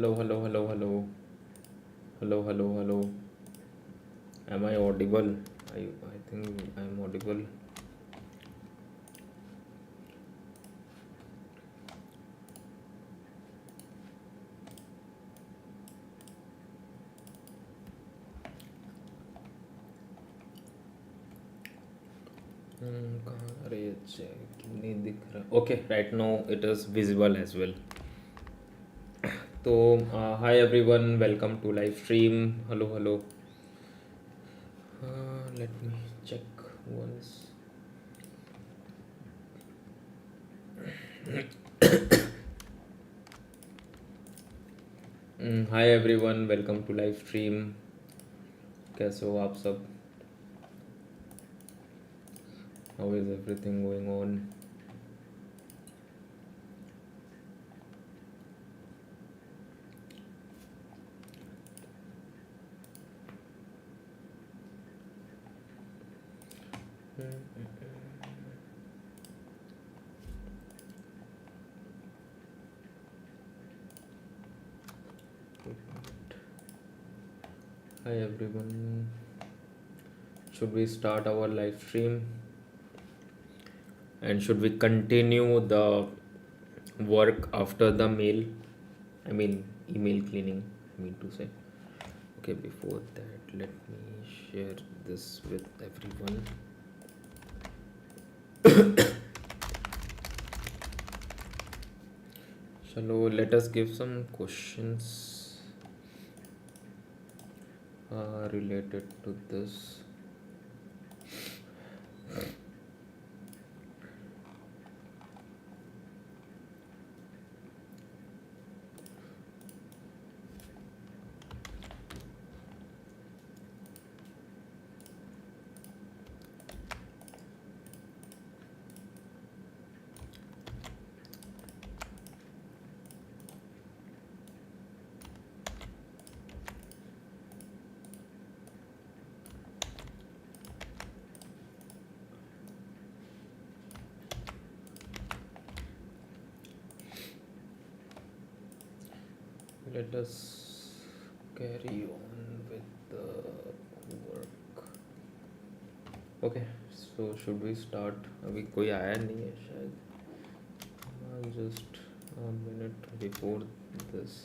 Hello, hello, hello, hello, hello, hello, hello. Am I audible? I think I'm audible. कहाँ अरे अच्छा क्यों नहीं दिख रहा? Okay, right now it is visible as well. So, hi everyone, welcome to live stream. Hello, hello. Let me check once. Hi everyone, welcome to live stream. कैसे हो आप सब? How is everything going on? Hi everyone. Should we start our live stream? And should we continue the work after the mail? I mean, email cleaning, I mean to say. Okay, before that, let me share this with everyone. So, let us give some questions related to this. Let us carry on with the work. Okay, so should we start? अभी कोई आया नहीं है शायद. Just a minute before this.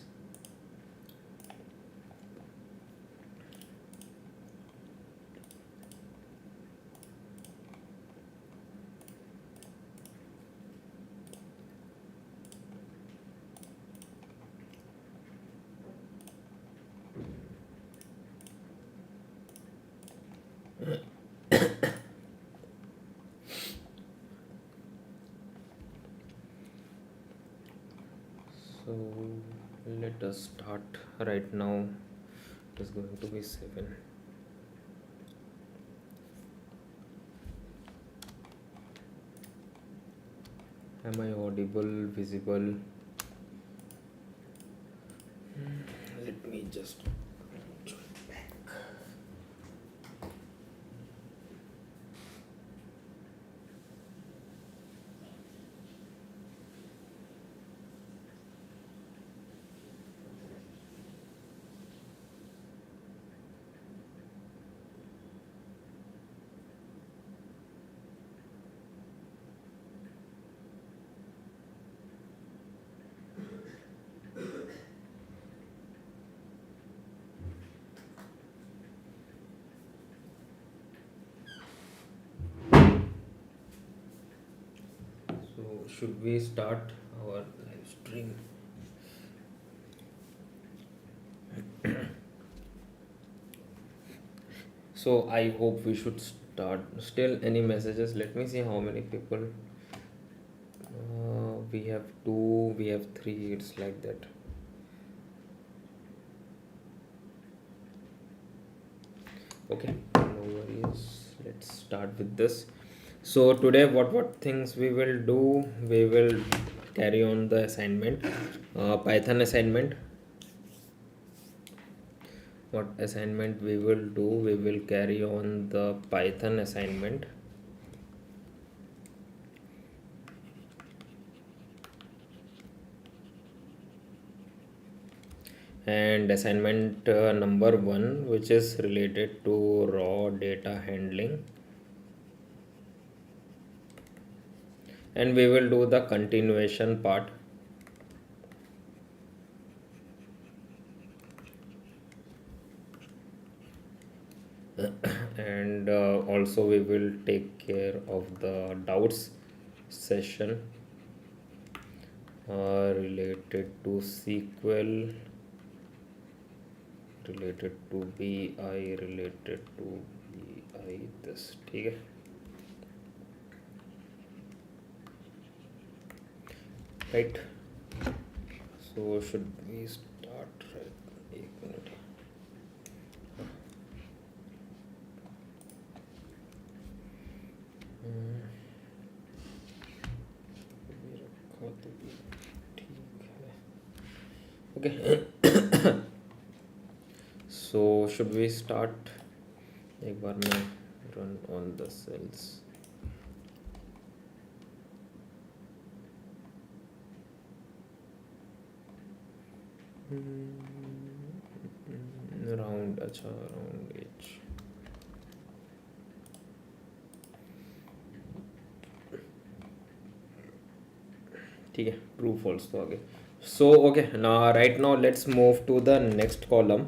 So let us start right now. It is going to be 7. Am I audible, visible? Let me just join back. should we start our live stream? So I hope we should start. Still, any messages? Let me see how many people. We have two, we have three. It's like that. Okay, no worries. Let's start with this. So today, what things we will do? We will carry on the assignment, Python assignment. What assignment we will do? We will carry on the Python assignment. And assignment number 1, which is related to raw data handling, and we will do the continuation part. And also we will take care of the doubts session related to SQL, related to BI, related to BI, this, ठीक है. Right. So should we start right? एक minute. रखा तो भी ठीक है. Okay. So should we start? एक बार मैं run on the cells. Round, अच्छा राउंड एच. ठीक है, ट्रू फॉल्स तो आगे. सो ओके, ना right now let's move to the next column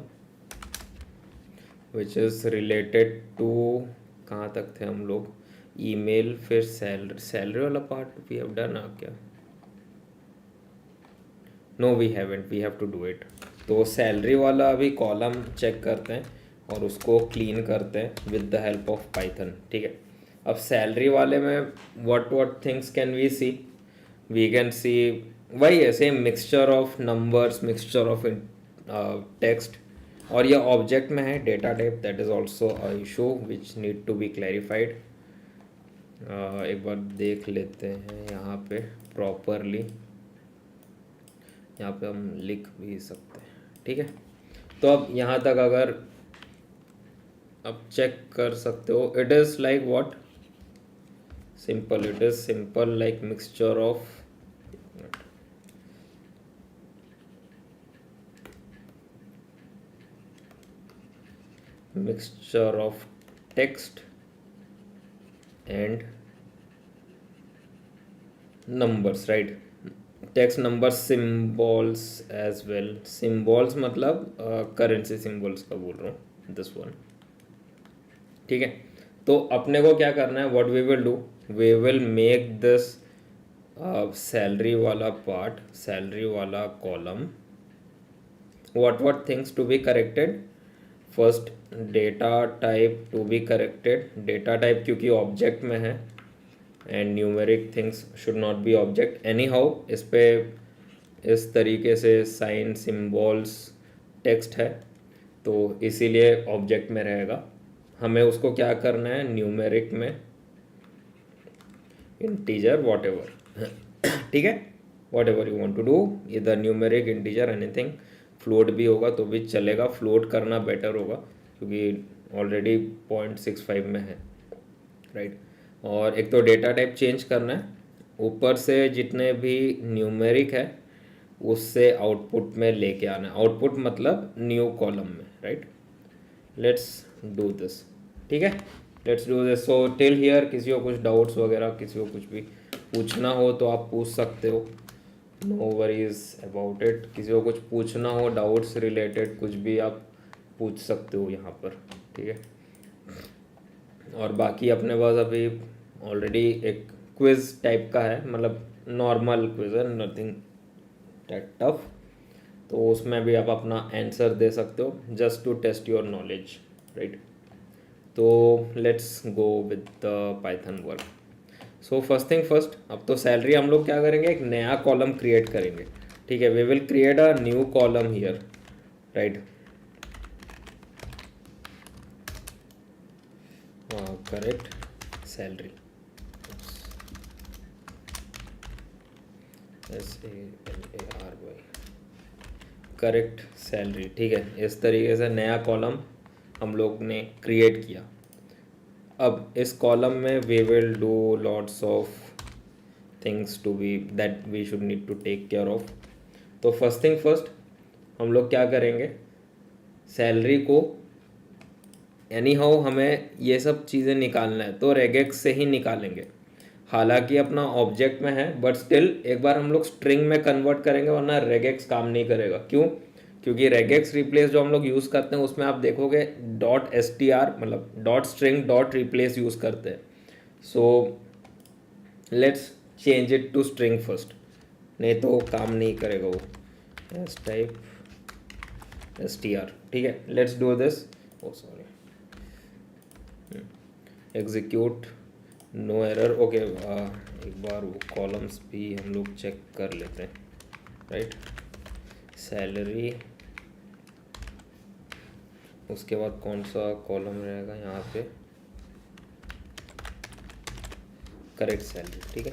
which is related to, कहाँ तक थे हम लोग? ईमेल, फिर सैलरी वाला पार्ट वी हैव डन. क्या? No we haven't, we have to do it. तो सैलरी वाला अभी कॉलम चेक करते हैं और उसको क्लीन करते हैं with the help of Python. ठीक है. अब सैलरी वाले में what things can we see? We can see वही है, same mixture of numbers, mixture of text, और ये ऑब्जेक्ट में है data type. That is also a issue which need to be clarified. एक बार देख लेते हैं यहाँ पे प्रॉपरली. यहाँ पे हम लिख भी सकते हैं. ठीक है. तो अब यहाँ तक अगर अब चेक कर सकते हो, it is like what? Simple. It is simple like mixture of text and numbers, right? text, numbers, symbols as well. symbols मतलब करेंसी सिम्बल्स का बोल रहा हूँ, दिस वन. ठीक है. तो अपने को क्या करना है? What we will do, we will make this salary वाला पार्ट, सैलरी वाला column. what things to be corrected? First data type to be corrected. Data type क्योंकि ऑब्जेक्ट में है, and numeric things should not be object anyhow. इस पे इस तरीके से साइन, सिम्बॉल्स, टेक्स्ट है, तो इसीलिए ऑब्जेक्ट में रहेगा. हमें उसको क्या करना है? न्यूमेरिक में, इंटीजर, वॉट एवर. ठीक है. Whatever you want to do, इधर न्यूमेरिक, इंटीजर, एनीथिंग. फ्लोट भी होगा तो भी चलेगा. फ्लोट करना बेटर होगा क्योंकि ऑलरेडी 0.65 में है, राइट. और एक तो डेटा टाइप चेंज करना है. ऊपर से जितने भी न्यूमेरिक है उससे आउटपुट में लेके आना है. आउटपुट मतलब न्यू कॉलम में, राइट. Let's do this. ठीक है, let's do this. So till here किसी को कुछ डाउट्स वगैरह, किसी को कुछ भी पूछना हो तो आप पूछ सकते हो. No worries about it. किसी को कुछ पूछना हो, डाउट्स रिलेटेड कुछ भी, आप पूछ सकते हो यहाँ पर. ठीक है. और बाकी अपने पास अभी ऑलरेडी एक क्विज़ टाइप का है, मतलब नॉर्मल क्विज है, नथिंग दैट टफ। तो उसमें भी आप अपना आंसर दे सकते हो just to test your knowledge, right. तो let's go with the Python work. So first thing first, अब तो सैलरी हम लोग क्या करेंगे, एक नया कॉलम क्रिएट करेंगे, ठीक है। We will create a new column here, right. Correct salary, SALARY, correct salary, ठीक है। इस तरीके से नया कॉलम हम लोग ने क्रिएट किया। अब इस कॉलम में we will do lots of things to be that we should need to take care of. तो फर्स्ट थिंग फर्स्ट, हम लोग क्या करेंगे, सैलरी को एनी हाउ हमें ये सब चीज़ें निकालना है तो रेगेक्स से ही निकालेंगे। हालांकि अपना ऑब्जेक्ट में है बट स्टिल एक बार हम लोग स्ट्रिंग में कन्वर्ट करेंगे, वरना रेगेक्स काम नहीं करेगा। क्यों? क्योंकि रेगेक्स रिप्लेस जो हम लोग यूज़ करते हैं उसमें आप देखोगे डॉट str मतलब dot string dot replace use करते हैं। So let's change it to string first, नहीं तो काम नहीं करेगा वो। एस टाइप str, ठीक है। Let's do this. Oh sorry, execute, no error, okay. एक बार वो कॉलम्स भी हम लोग चेक कर लेते हैं, राइट। सैलरी, उसके बाद कौन सा कॉलम रहेगा यहाँ पे, करेक्ट सैलरी, ठीक है,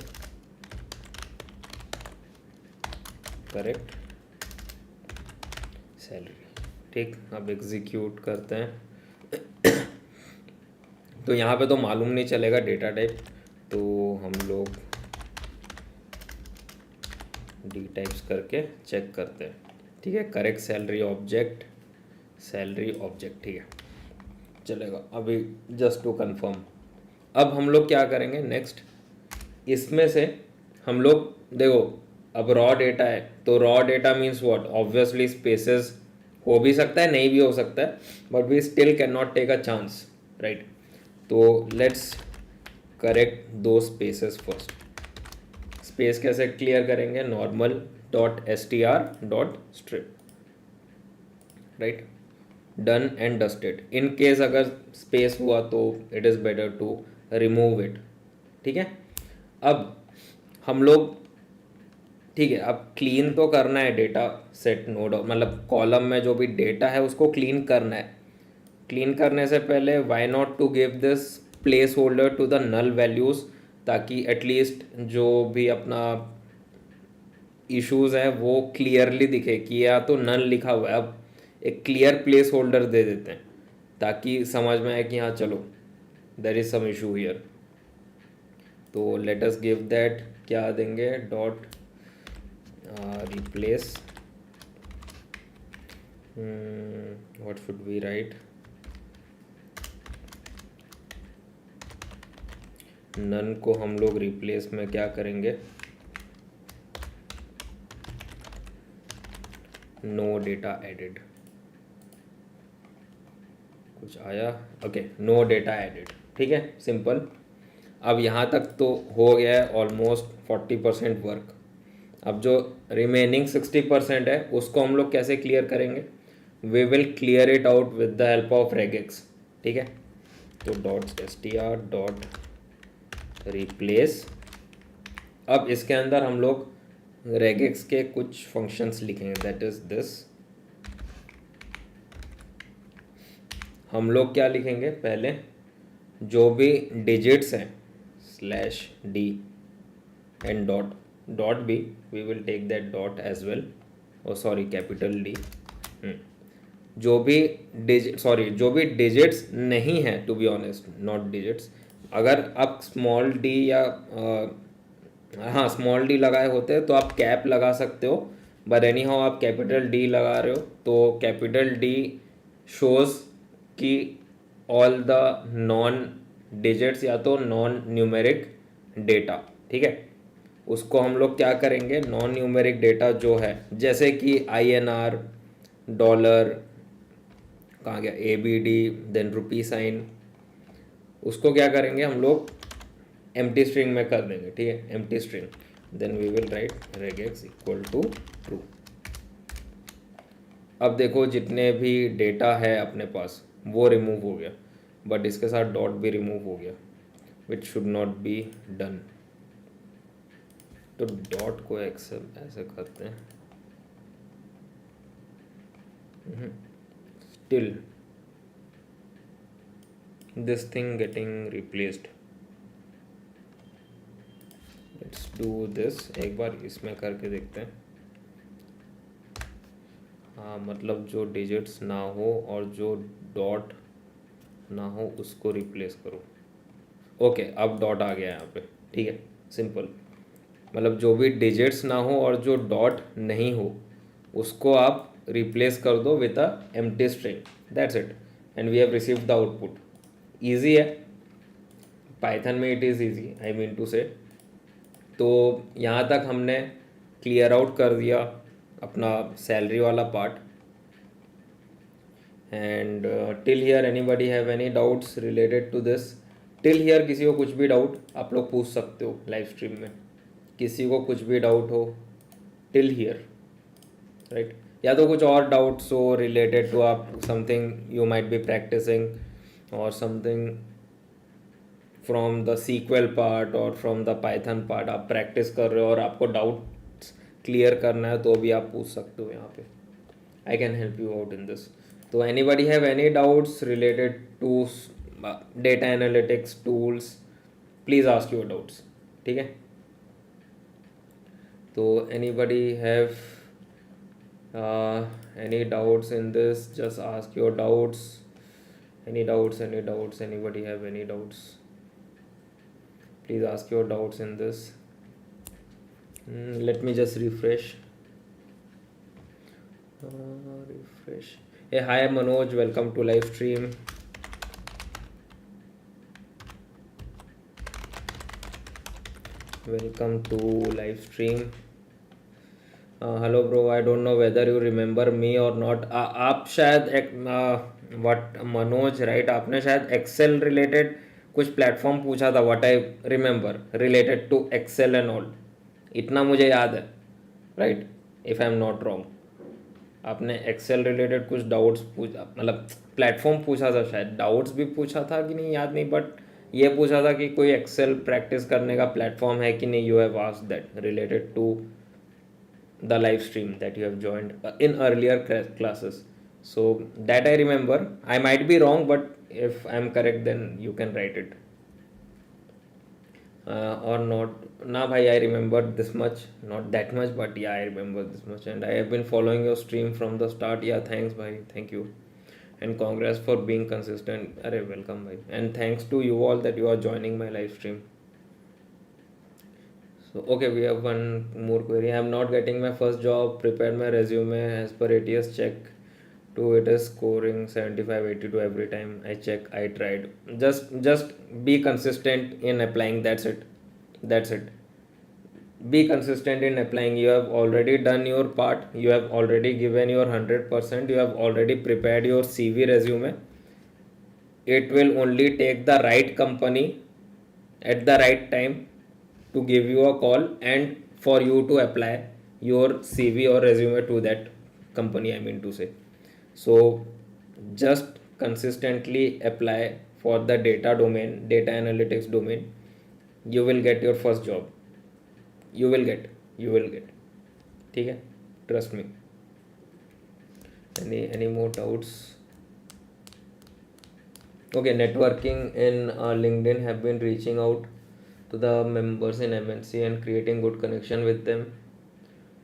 करेक्ट सैलरी, ठीक। अब एग्जीक्यूट करते हैं। तो यहाँ पे तो मालूम नहीं चलेगा डेटा टाइप, तो हम लोग डी टाइप्स करके चेक करते हैं, ठीक है। Correct salary object, salary object, ठीक है, चलेगा। अभी जस्ट टू कंफर्म, अब हम लोग क्या करेंगे नेक्स्ट, इसमें से हम लोग देखो, अब रॉ डेटा है तो raw data means what, obviously spaces हो भी सकता है नहीं भी हो सकता है, but we still can not take a chance, right. तो लेट्स करेक्ट दो स्पेसेस फर्स्ट। स्पेस कैसे क्लियर करेंगे, normal dot str dot strip, right. Done and dusted. In case अगर स्पेस हुआ तो it is better to remove it, ठीक है। अब हम लोग, ठीक है, अब क्लीन तो करना है डेटा सेट नोड, मतलब कॉलम में जो भी डेटा है उसको क्लीन करना है। क्लीन करने से पहले why not to give this placeholder to the null values, ताकि एटलीस्ट जो भी अपना इश्यूज़ है वो क्लियरली दिखे कि या तो नल लिखा हुआ है। अब एक क्लियर प्लेस होल्डर दे देते हैं ताकि समझ में आए कि हाँ चलो there is some issue here. तो लेट अस गिव दैट, क्या देंगे, dot replace, what should we write, none को हम लोग रिप्लेस में क्या करेंगे, नो डेटा एडिड, कुछ आया, ओके, नो डेटा एडिड, ठीक है, सिंपल। अब यहाँ तक तो हो गया है ऑलमोस्ट 40% वर्क। अब जो रिमेनिंग 60% है उसको हम लोग कैसे क्लियर करेंगे, we will clear it out with the help of regex, ठीक है। तो डॉट str डॉट रिप्लेस, अब इसके अंदर हम लोग रेगेक्स के कुछ फंक्शंस लिखेंगे, दैट इज दिस। हम लोग क्या लिखेंगे, पहले जो भी डिजिट्स हैं slash D and dot, dot B, we will take that dot as well, और सॉरी कैपिटल डी। जो भी जो भी डिजिट्स नहीं है, to be honest not digits, अगर आप स्मॉल डी या हाँ स्मॉल डी लगाए होते हैं तो आप कैप लगा सकते हो, बट एनी हाउ आप कैपिटल डी लगा रहे हो तो कैपिटल डी शोज कि ऑल द नॉन डिजिट्स या तो नॉन न्यूमेरिक डेटा, ठीक है। उसको हम लोग क्या करेंगे, नॉन न्यूमेरिक डेटा जो है जैसे कि INR, डॉलर, कहाँ गया, ABD, देन रुपी साइन, उसको क्या करेंगे हम लोग एम्प्टी स्ट्रिंग में कर देंगे, ठीक है, empty string. then we will write regex equal to true. अब देखो जितने भी डेटा है अपने पास वो रिमूव हो गया, बट इसके साथ डॉट भी रिमूव हो गया, which should not be done. तो डॉट को एक्सेल ऐसे करते हैं, still this thing getting replaced. Let's do this. एक बार इसमें करके देखते हैं. हाँ, मतलब जो डिजिट्स ना हो और जो डॉट ना हो उसको रिप्लेस करो. ओके, अब डॉट आ गया यहाँ पे. ठीक है, सिंपल. मतलब जो भी डिजिट्स ना हो और जो डॉट नहीं हो उसको आप रिप्लेस कर दो with a empty string. That's it, and we have received the output. Easy है, पाइथन में it is easy, I mean to say. तो यहाँ तक हमने क्लियर आउट कर दिया अपना सैलरी वाला part. And till here anybody have any doubts related to this? Till here किसी को कुछ भी डाउट आप लोग पूछ सकते हो लाइव स्ट्रीम में. किसी को कुछ भी डाउट हो टिल हियर, राइट? या तो कुछ और डाउट्स हो रिलेटेड टू आप something you might be practicing और something from the SQL part और फ्रॉम द पाइथन पार्ट आप प्रैक्टिस कर रहे हो और आपको डाउट्स क्लियर करना है तो भी आप पूछ सकते हो यहाँ पे. I can help you out in this. तो anybody have any doubts related to data analytics tools? Please ask your doubts. ठीक है, तो anybody have any doubts in this? Just ask your doubts. Any doubts, anybody have any doubts? Please ask your doubts in this. Let me just refresh. Hey, hi Manoj, welcome to live stream. Welcome to live stream. Hello bro, I don't know whether you remember मी और not. आप शायद what Manoj, right? आपने शायद Excel related कुछ platform पूछा था, what I remember related to Excel and all. इतना मुझे याद है, right? If I am not wrong, आपने एक्सेल रिलेटेड कुछ डाउट्स पूछा, मतलब प्लेटफॉर्म पूछा था शायद. डाउट्स भी पूछा था कि नहीं याद नहीं, बट ये पूछा था कि कोई एक्सेल प्रैक्टिस करने का प्लेटफॉर्म है कि नहीं. You have asked that related to the live stream that you have joined in earlier classes. So that I remember. I might be wrong, but if I am correct then you can write it or not. Nah bhai, I remember this much, not that much, but yeah, I remember this much, and I have been following your stream from the start. Yeah, thanks bhai, thank you, and congrats for being consistent. Arey, welcome bhai, and thanks to you all that you are joining my live stream. So, okay, we have one more query. I am not getting my first job. Prepared my resume as per ATS check. To it is scoring 75, 82 every time I check. I tried. Just be consistent in applying. That's it. That's it. Be consistent in applying. You have already done your part. You have already given your 100%. You have already prepared your CV resume. It will only take the right company at the right time to give you a call and for you to apply your CV or resume to that company, I mean to say. So just consistently apply for the data domain, data analytics domain. You will get your first job. You will get. ठीक है, trust me. Any more doubts? Okay, networking in LinkedIn have been reaching out to the members in MNC and creating good connection with them,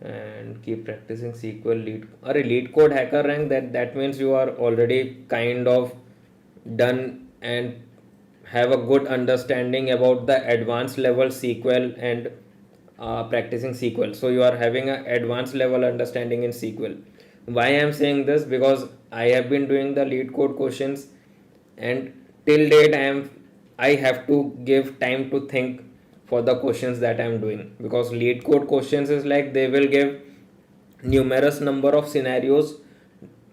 and keep practicing SQL lead. Lead code hacker rank, that means you are already kind of done and have a good understanding about the advanced level SQL and practicing SQL. So you are having an advanced level understanding in SQL. Why I am saying this? Because I have been doing the lead code questions, and till date I have to give time to think for the questions that I am doing, because lead code questions is like they will give numerous number of scenarios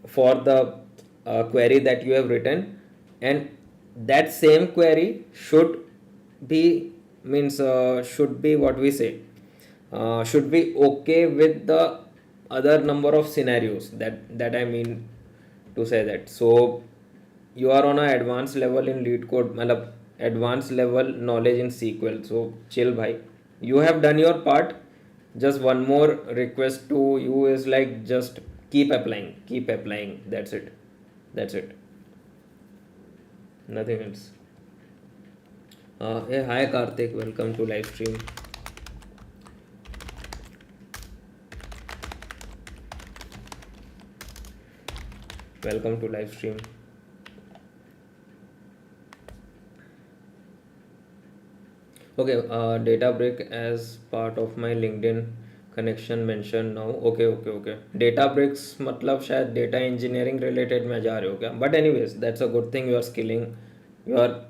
for the query that you have written, and that same query should be what we say, should be okay with the other number of scenarios. That I mean to say that. So you are on a advanced level in lead code, मतलब advanced level knowledge in SQL. So chill, bhai. You have done your part. Just one more request to you is like just keep applying, keep applying. That's it. That's it. Nothing else. Hey, hi Karthik. Welcome to live stream. Welcome to live stream. Okay, Databricks as part of my LinkedIn connection mentioned now. Okay, okay, okay. Databricks मतलब शायद data engineering related में जा रहे हो क्या? But anyways, that's a good thing. You are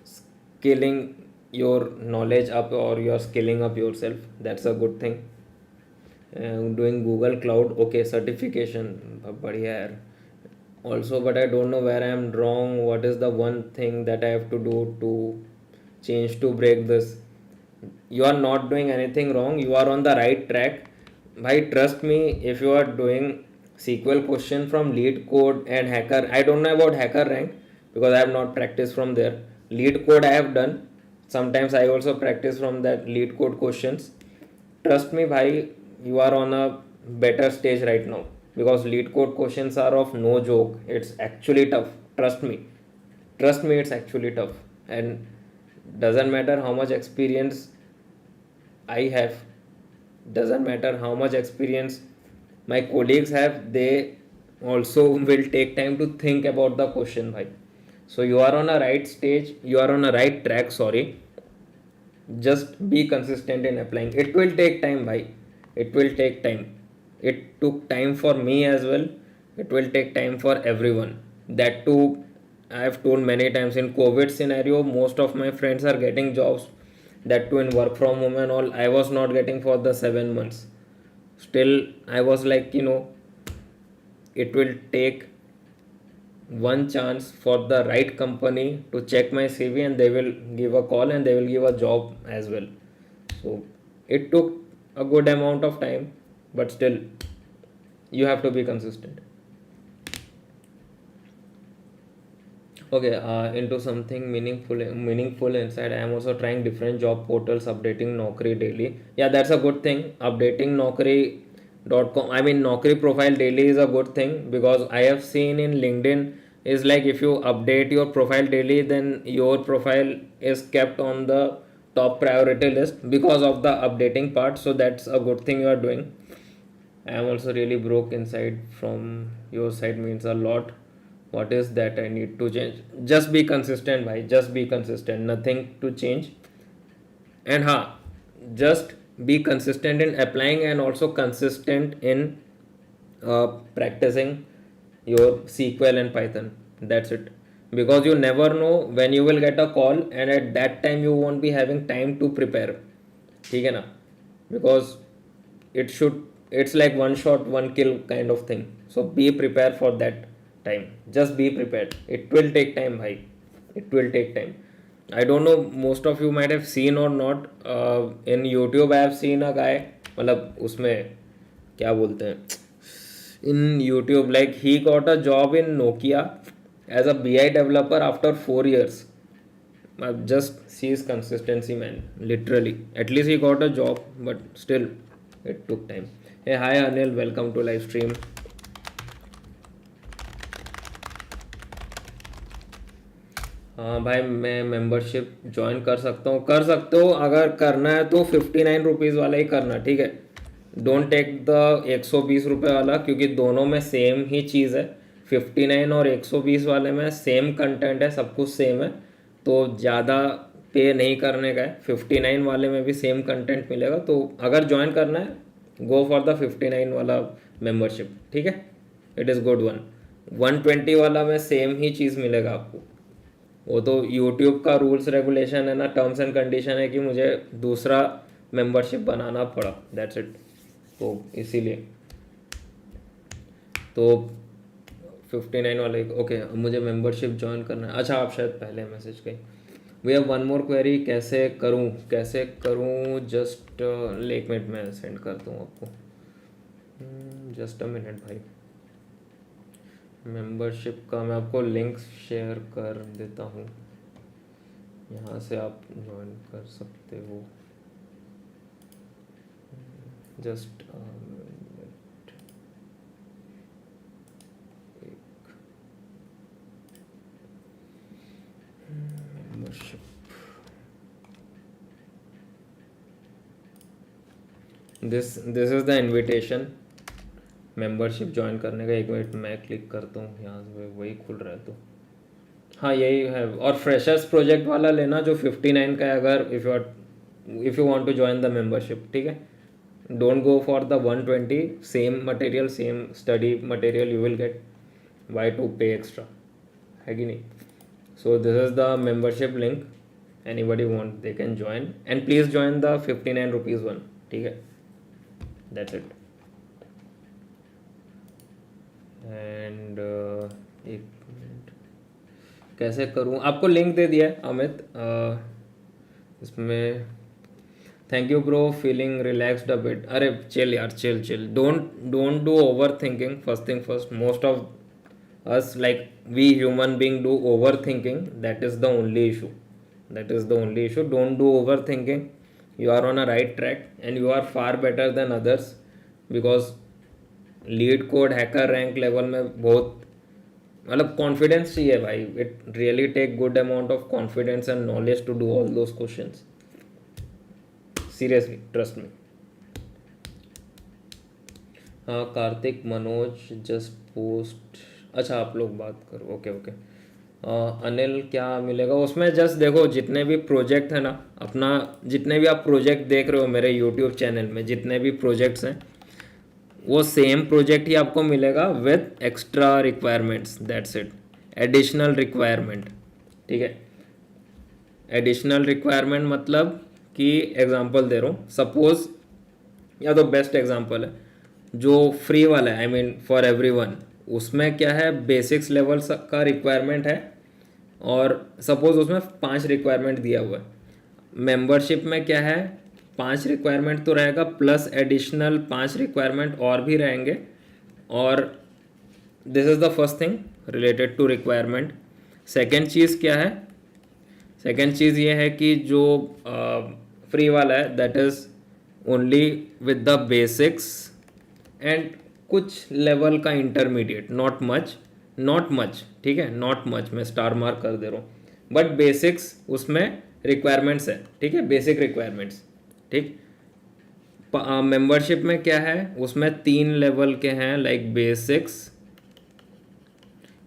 scaling your knowledge up, or you are scaling up yourself. That's a good thing. Doing Google Cloud, okay, certification, बढ़िया यार. Also, but I don't know where I am wrong. What is the one thing that I have to do to change to break this? You are not doing anything wrong. You are on the right track. Bhai, trust me, if you are doing SQL question from lead code and hacker, I don't know about hacker rank because I have not practiced from there. Lead code I have done. Sometimes I also practice from that lead code questions. Trust me, bhai, you are on a better stage right now because lead code questions are of no joke. It's actually tough. Trust me. Trust me, it's actually tough. And doesn't matter how much experience I have, doesn't matter how much experience my colleagues have, they also will take time to think about the question, bhai. So you are on a right stage, you are on a right track, sorry. Just be consistent in applying. It will take time, bhai. It will take time. It took time for me as well. It will take time for everyone. That too, I have told many times, in COVID scenario, most of my friends are getting jobs. That too in work from home and all. I was not getting for the 7 months. Still, I was like, it will take one chance for the right company to check my CV, and they will give a call and they will give a job as well. So it took a good amount of time, but still, you have to be consistent. Okay, into something meaningful inside. I am also trying different job portals, updating Naukri daily. Yeah, that's a good thing. Updating Naukri.com. I mean, Naukri profile daily is a good thing because I have seen in LinkedIn is like if you update your profile daily, then your profile is kept on the top priority list because of the updating part. So that's a good thing you are doing. I am also really broke inside. From your side means a lot. What is that I need to change? Just be consistent, bhai. Just be consistent. Nothing to change. And just be consistent in applying and also consistent in practicing your SQL and Python. That's it. Because you never know when you will get a call, and at that time you won't be having time to prepare. ठीक है ना? Because it's like one shot, one kill kind of thing. So be prepared for that time. Just be prepared. It will take time, bhai. It will take time. I don't know, most of you might have seen or not. In YouTube I have seen a guy, मतलब उसमें क्या बोलते हैं, in YouTube, like he got a job in Nokia as a BI developer after 4 years. Just see his consistency, man. Literally, at least he got a job, but still, it took time. Hey, hi Anil, welcome to live stream. हाँ भाई, मैं membership join कर सकता हूँ, कर सकते हो. अगर करना है तो 59 रुपीज़ वाला ही करना, ठीक है. डोंट टेक द 120 रुपये वाला, क्योंकि दोनों में सेम ही चीज़ है. 59 और 120 वाले में सेम कंटेंट है, सब कुछ सेम है, तो ज़्यादा पे नहीं करने का है. 59 वाले में भी सेम कंटेंट मिलेगा, तो अगर ज्वाइन करना है गो फॉर द 59 वाला मेंबरशिप, ठीक है. It is good one. 120 वाला में सेम ही चीज़ मिलेगा आपको. वो तो यूट्यूब का रूल्स रेगुलेशन है ना, टर्म्स एंड कंडीशन है कि मुझे दूसरा मेंबरशिप बनाना पड़ा, दैट्स इट. तो इसीलिए तो 59 वाले. ओके, मुझे मेंबरशिप ज्वाइन करना है. अच्छा, आप शायद पहले मैसेज करें. We have one more query, कैसे करूँ जस्ट एक मिनट में सेंड करता हूँ आपको, जस्ट अ मिनट भाई। मेंबरशिप का मैं आपको लिंक शेयर कर देता हूँ, यहाँ से आप ज्वाइन कर सकते हो। Just membership, this is the invitation membership join करने का। एक मिनट मैं क्लिक करता हूँ, यहाँ से वही खुल रहा है तो हाँ यही है। और फ्रेशर्स प्रोजेक्ट वाला लेना जो 59 का है, अगर if you want to join the membership, ठीक है। Don't go for the 120, same material same study material you will get, why to pay extra, है कि नहीं। So this is the membership link, anybody want they can join and please join the 59 rupees one, ठीक है, that's it. And एक minute, कैसे करूँ, आपको link दे दिया है अमित, इसमें thank you bro, feeling relaxed a bit. अरे चिल यार, chill, don't do over thinking. First thing first, most of us, like we human being do overthinking, that is the only issue. Don't do overthinking, you are on a right track and you are far better than others, because LeetCode HackerRank level में बहुत मतलब confidence चाहिए भाई। It really take good amount of confidence and knowledge to do all those questions, seriously, trust me. हाँ Kartik, Manoj just post, अच्छा आप लोग बात करो, ओके ओके। अनिल क्या मिलेगा उसमें, जस्ट देखो जितने भी प्रोजेक्ट है ना अपना, जितने भी आप प्रोजेक्ट देख रहे हो मेरे यूट्यूब चैनल में, जितने भी प्रोजेक्ट्स हैं वो सेम प्रोजेक्ट ही आपको मिलेगा with extra requirements, that's it, additional requirement, ठीक है। एडिशनल रिक्वायरमेंट मतलब कि एग्जांपल दे रहा हूँ, सपोज, या तो बेस्ट एग्जांपल है जो फ्री वाला है, आई मीन फॉर एवरीवन, उसमें क्या है बेसिक्स लेवल का रिक्वायरमेंट है, और सपोज उसमें 5 रिक्वायरमेंट दिया हुआ है। मेंबरशिप में क्या है, 5 रिक्वायरमेंट तो रहेगा प्लस एडिशनल 5 रिक्वायरमेंट और भी रहेंगे। और this is the first thing related to requirement. Second चीज़ क्या है, सेकेंड चीज़ ये है कि जो फ्री वाला है that is only with the basics and कुछ लेवल का इंटरमीडिएट, नॉट मच, ठीक है, नॉट मच, मैं स्टार मार्क कर दे रहा हूँ, बट बेसिक्स उसमें रिक्वायरमेंट्स है, ठीक है, बेसिक रिक्वायरमेंट्स, ठीक। मेंबरशिप में क्या है, उसमें 3 लेवल के हैं, लाइक बेसिक्स,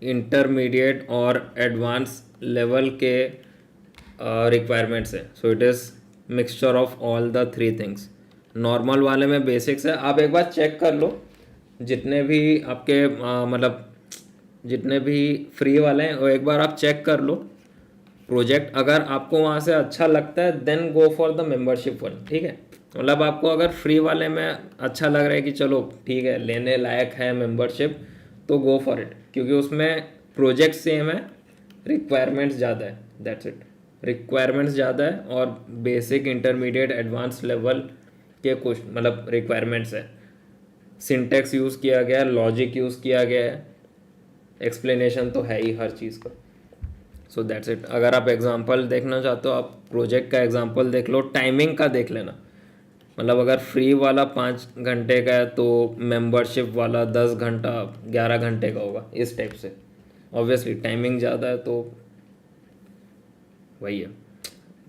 इंटरमीडिएट और एडवांस लेवल के रिक्वायरमेंट्स है। So it is mixture of all the 3 things. Normal वाले में बेसिक्स है, आप एक बार चेक कर लो जितने भी आपके मतलब जितने भी फ्री वाले हैं वो एक बार आप चेक कर लो प्रोजेक्ट, अगर आपको वहाँ से अच्छा लगता है then go for the membership one, ठीक है। मतलब आपको अगर फ्री वाले में अच्छा लग रहा है कि चलो ठीक है लेने लायक है मेंबरशिप, तो गो फॉर इट, क्योंकि उसमें प्रोजेक्ट सेम है, रिक्वायरमेंट्स ज़्यादा है, दैट्स इट, रिक्वायरमेंट्स ज़्यादा है और बेसिक इंटरमीडिएट एडवांस लेवल के कुछ मतलब रिक्वायरमेंट्स है। सिंटेक्स यूज़ किया गया है, लॉजिक यूज़ किया गया है, एक्सप्लेनेशन तो है ही हर चीज़ का। So that's it. अगर आप एग्जांपल देखना चाहते हो आप प्रोजेक्ट का एग्जांपल देख लो, टाइमिंग का देख लेना, मतलब अगर फ्री वाला 5 घंटे का है तो मेंबरशिप वाला 10 घंटा 11 घंटे का होगा, इस टाइप से। ऑब्वियसली टाइमिंग ज़्यादा है तो वही है,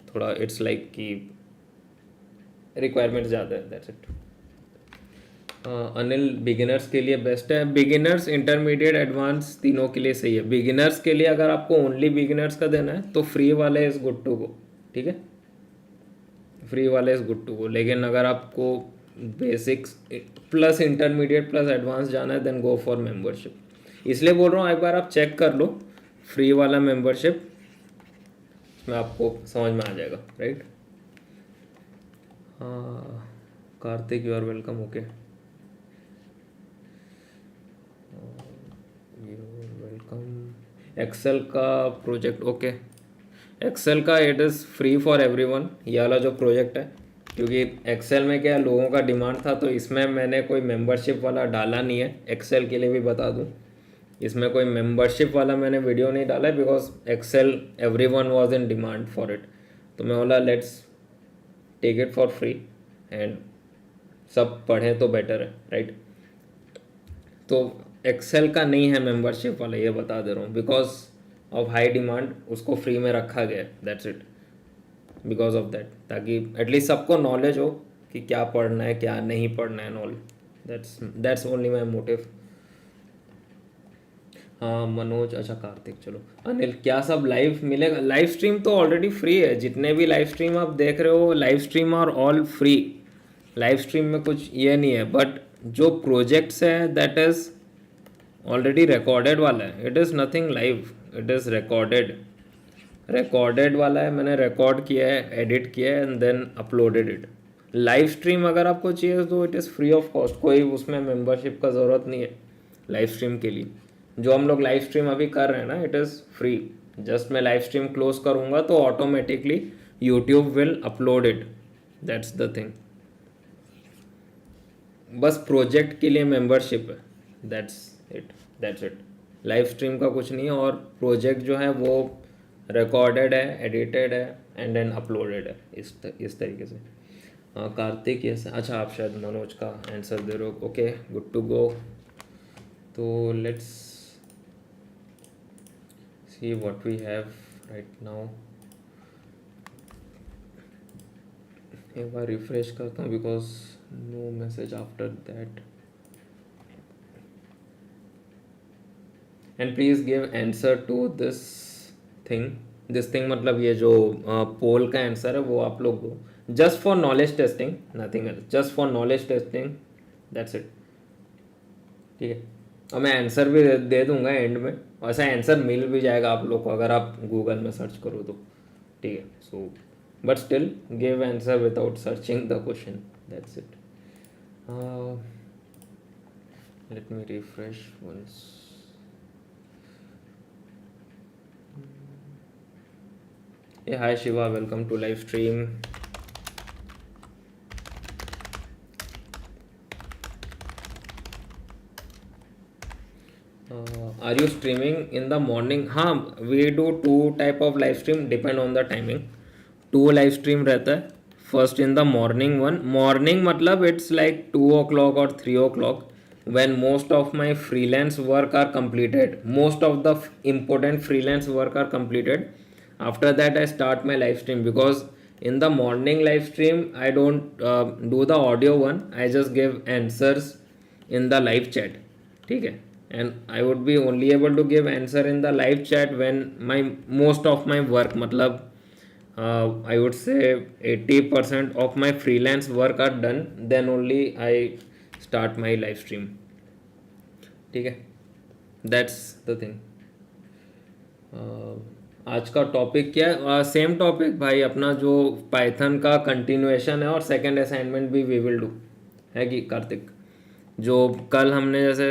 थोड़ा इट्स लाइक कि रिक्वायरमेंट ज़्यादा है, दैट्स इट। अनिल बिगिनर्स के लिए बेस्ट है, बिगिनर्स इंटरमीडिएट एडवांस तीनों के लिए सही है। बिगिनर्स के लिए अगर आपको ओनली बिगिनर्स का देना है तो फ्री वाले इज़ गुड टू गो, ठीक है, फ्री वाले इज़ गुड टू गो। लेकिन अगर आपको basics plus intermediate plus advance जाना है देन गो फॉर मेंबरशिप। इसलिए बोल रहा हूँ एक बार आप चेक कर लो फ्री वाला मेंबरशिप, में आपको समझ में आ जाएगा, राइट। हाँ Kartik you are welcome, okay, you welcome. Excel का प्रोजेक्ट, ओके, एक्सेल का it is free for everyone, ये वाला जो प्रोजेक्ट है, क्योंकि एक्सेल में क्या लोगों का डिमांड था, तो इसमें मैंने कोई मेंबरशिप वाला डाला नहीं है। एक्सेल के लिए भी बता दूं, इसमें कोई मेंबरशिप वाला मैंने वीडियो नहीं डाला है, because Excel everyone was in demand for it. तो मैं बोला let's take it for free and सब पढ़ें तो बेटर है, राइट। तो एक्सेल का नहीं है मेंबरशिप वाला, ये बता दे रहा हूँ, बिकॉज ऑफ हाई डिमांड उसको फ्री में रखा गया है, that's it, because of that, ताकि एटलीस्ट सबको नॉलेज हो कि क्या पढ़ना है क्या नहीं पढ़ना है, knowledge, that's only my motive. हाँ मनोज, अच्छा कार्तिक, चलो अनिल, क्या सब लाइव मिलेगा? लाइव स्ट्रीम तो ऑलरेडी फ्री है, जितने भी लाइव स्ट्रीम आप देख रहे हो live stream are all free. Live stream में कुछ ये नहीं है, बट जो प्रोजेक्ट्स है दैट इज ऑलरेडी रिकॉर्डेड वाला है, it is nothing live, it is recorded. Recorded वाला है, मैंने रिकॉर्ड किया है, एडिट किया है and then uploaded it. Live stream अगर आपको चाहिए तो it is free of cost, कोई उसमें मेंबरशिप का ज़रूरत नहीं है लाइव स्ट्रीम के लिए। जो हम लोग लाइव स्ट्रीम अभी कर रहे हैं ना, इट इज़ फ्री। जस्ट मैं लाइव स्ट्रीम क्लोज करूँगा तो automatically YouTube will upload it, that's the thing. बस प्रोजेक्ट के लिए मेंबरशिप है, that's it, that's it. Live stream का कुछ नहीं है, और प्रोजेक्ट जो है वो रिकॉर्डेड है, एडिटेड है एंड देन अपलोडेड है, इस तरीके से। हाँ कार्तिक, यस, अच्छा आप शायद मनोज का आंसर दे रहे हो, ओके गुड टू गो। तो let's see what we have right now. एक बार रिफ्रेश करता हूँ because no message after that, and please give answer to this thing, मतलब ये जो पोल का आंसर है वो आप लोग दो, just for knowledge testing, nothing else, just for knowledge testing, that's it, ठीक है। और मैं आंसर भी दे दूंगा एंड में, वैसा आंसर मिल भी जाएगा आप लोग को अगर आप गूगल में सर्च करो तो, ठीक है। So but still give answer without searching the question, that's it. Let me refresh once. Hey, hi Shiva, welcome to live stream. Are you streaming in the morning? हाँ, we do two type of live stream depend on the timing. Two live stream रहता है, first in the morning one. Morning मतलब it's like 2 o'clock or 3 o'clock when most of my freelance work are completed. Most of the important freelance work are completed. After that I start my live stream, because in the morning live stream I don't do the audio one, I just give answers in the live chat, ठीक है। And I would be only able to give answer in the live chat when my most of my work, मतलब I would say 80% of my freelance work are done, then only I start my live stream, ठीक है। That's the thing. आज का topic क्या है? Same topic भाई, अपना जो पाइथन का कंटिन्यूएशन है, और सेकंड असाइनमेंट भी वी विल डू, है कि कार्तिक? जो कल हमने जैसे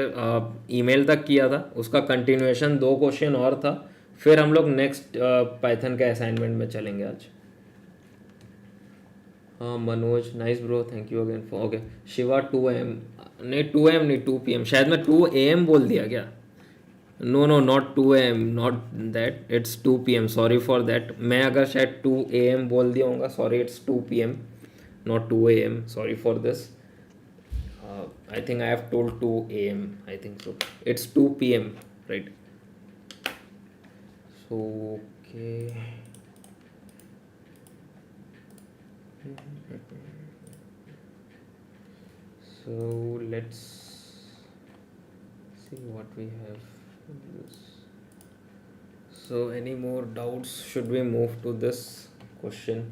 ईमेल तक किया था उसका कंटिन्यूएशन, 2 क्वेश्चन और था, फिर हम लोग नेक्स्ट पाइथन के असाइनमेंट में चलेंगे आज। हाँ Manoj, nice bro, thank you again for, okay. Shiva 2 AM, नहीं 2 AM नहीं 2 PM, शायद मैं 2 AM बोल दिया क्या? No no, not 2 AM, not that, it's 2 PM, sorry for that. मैं अगर शायद 2 AM बोल दिया होगा, sorry, it's 2 PM, not 2 AM, sorry for this. I think I have told 2 AM, I think so. It's 2 PM, right? So, okay. So, let's see what we have in this. So, any more doubts? Should we move to this question?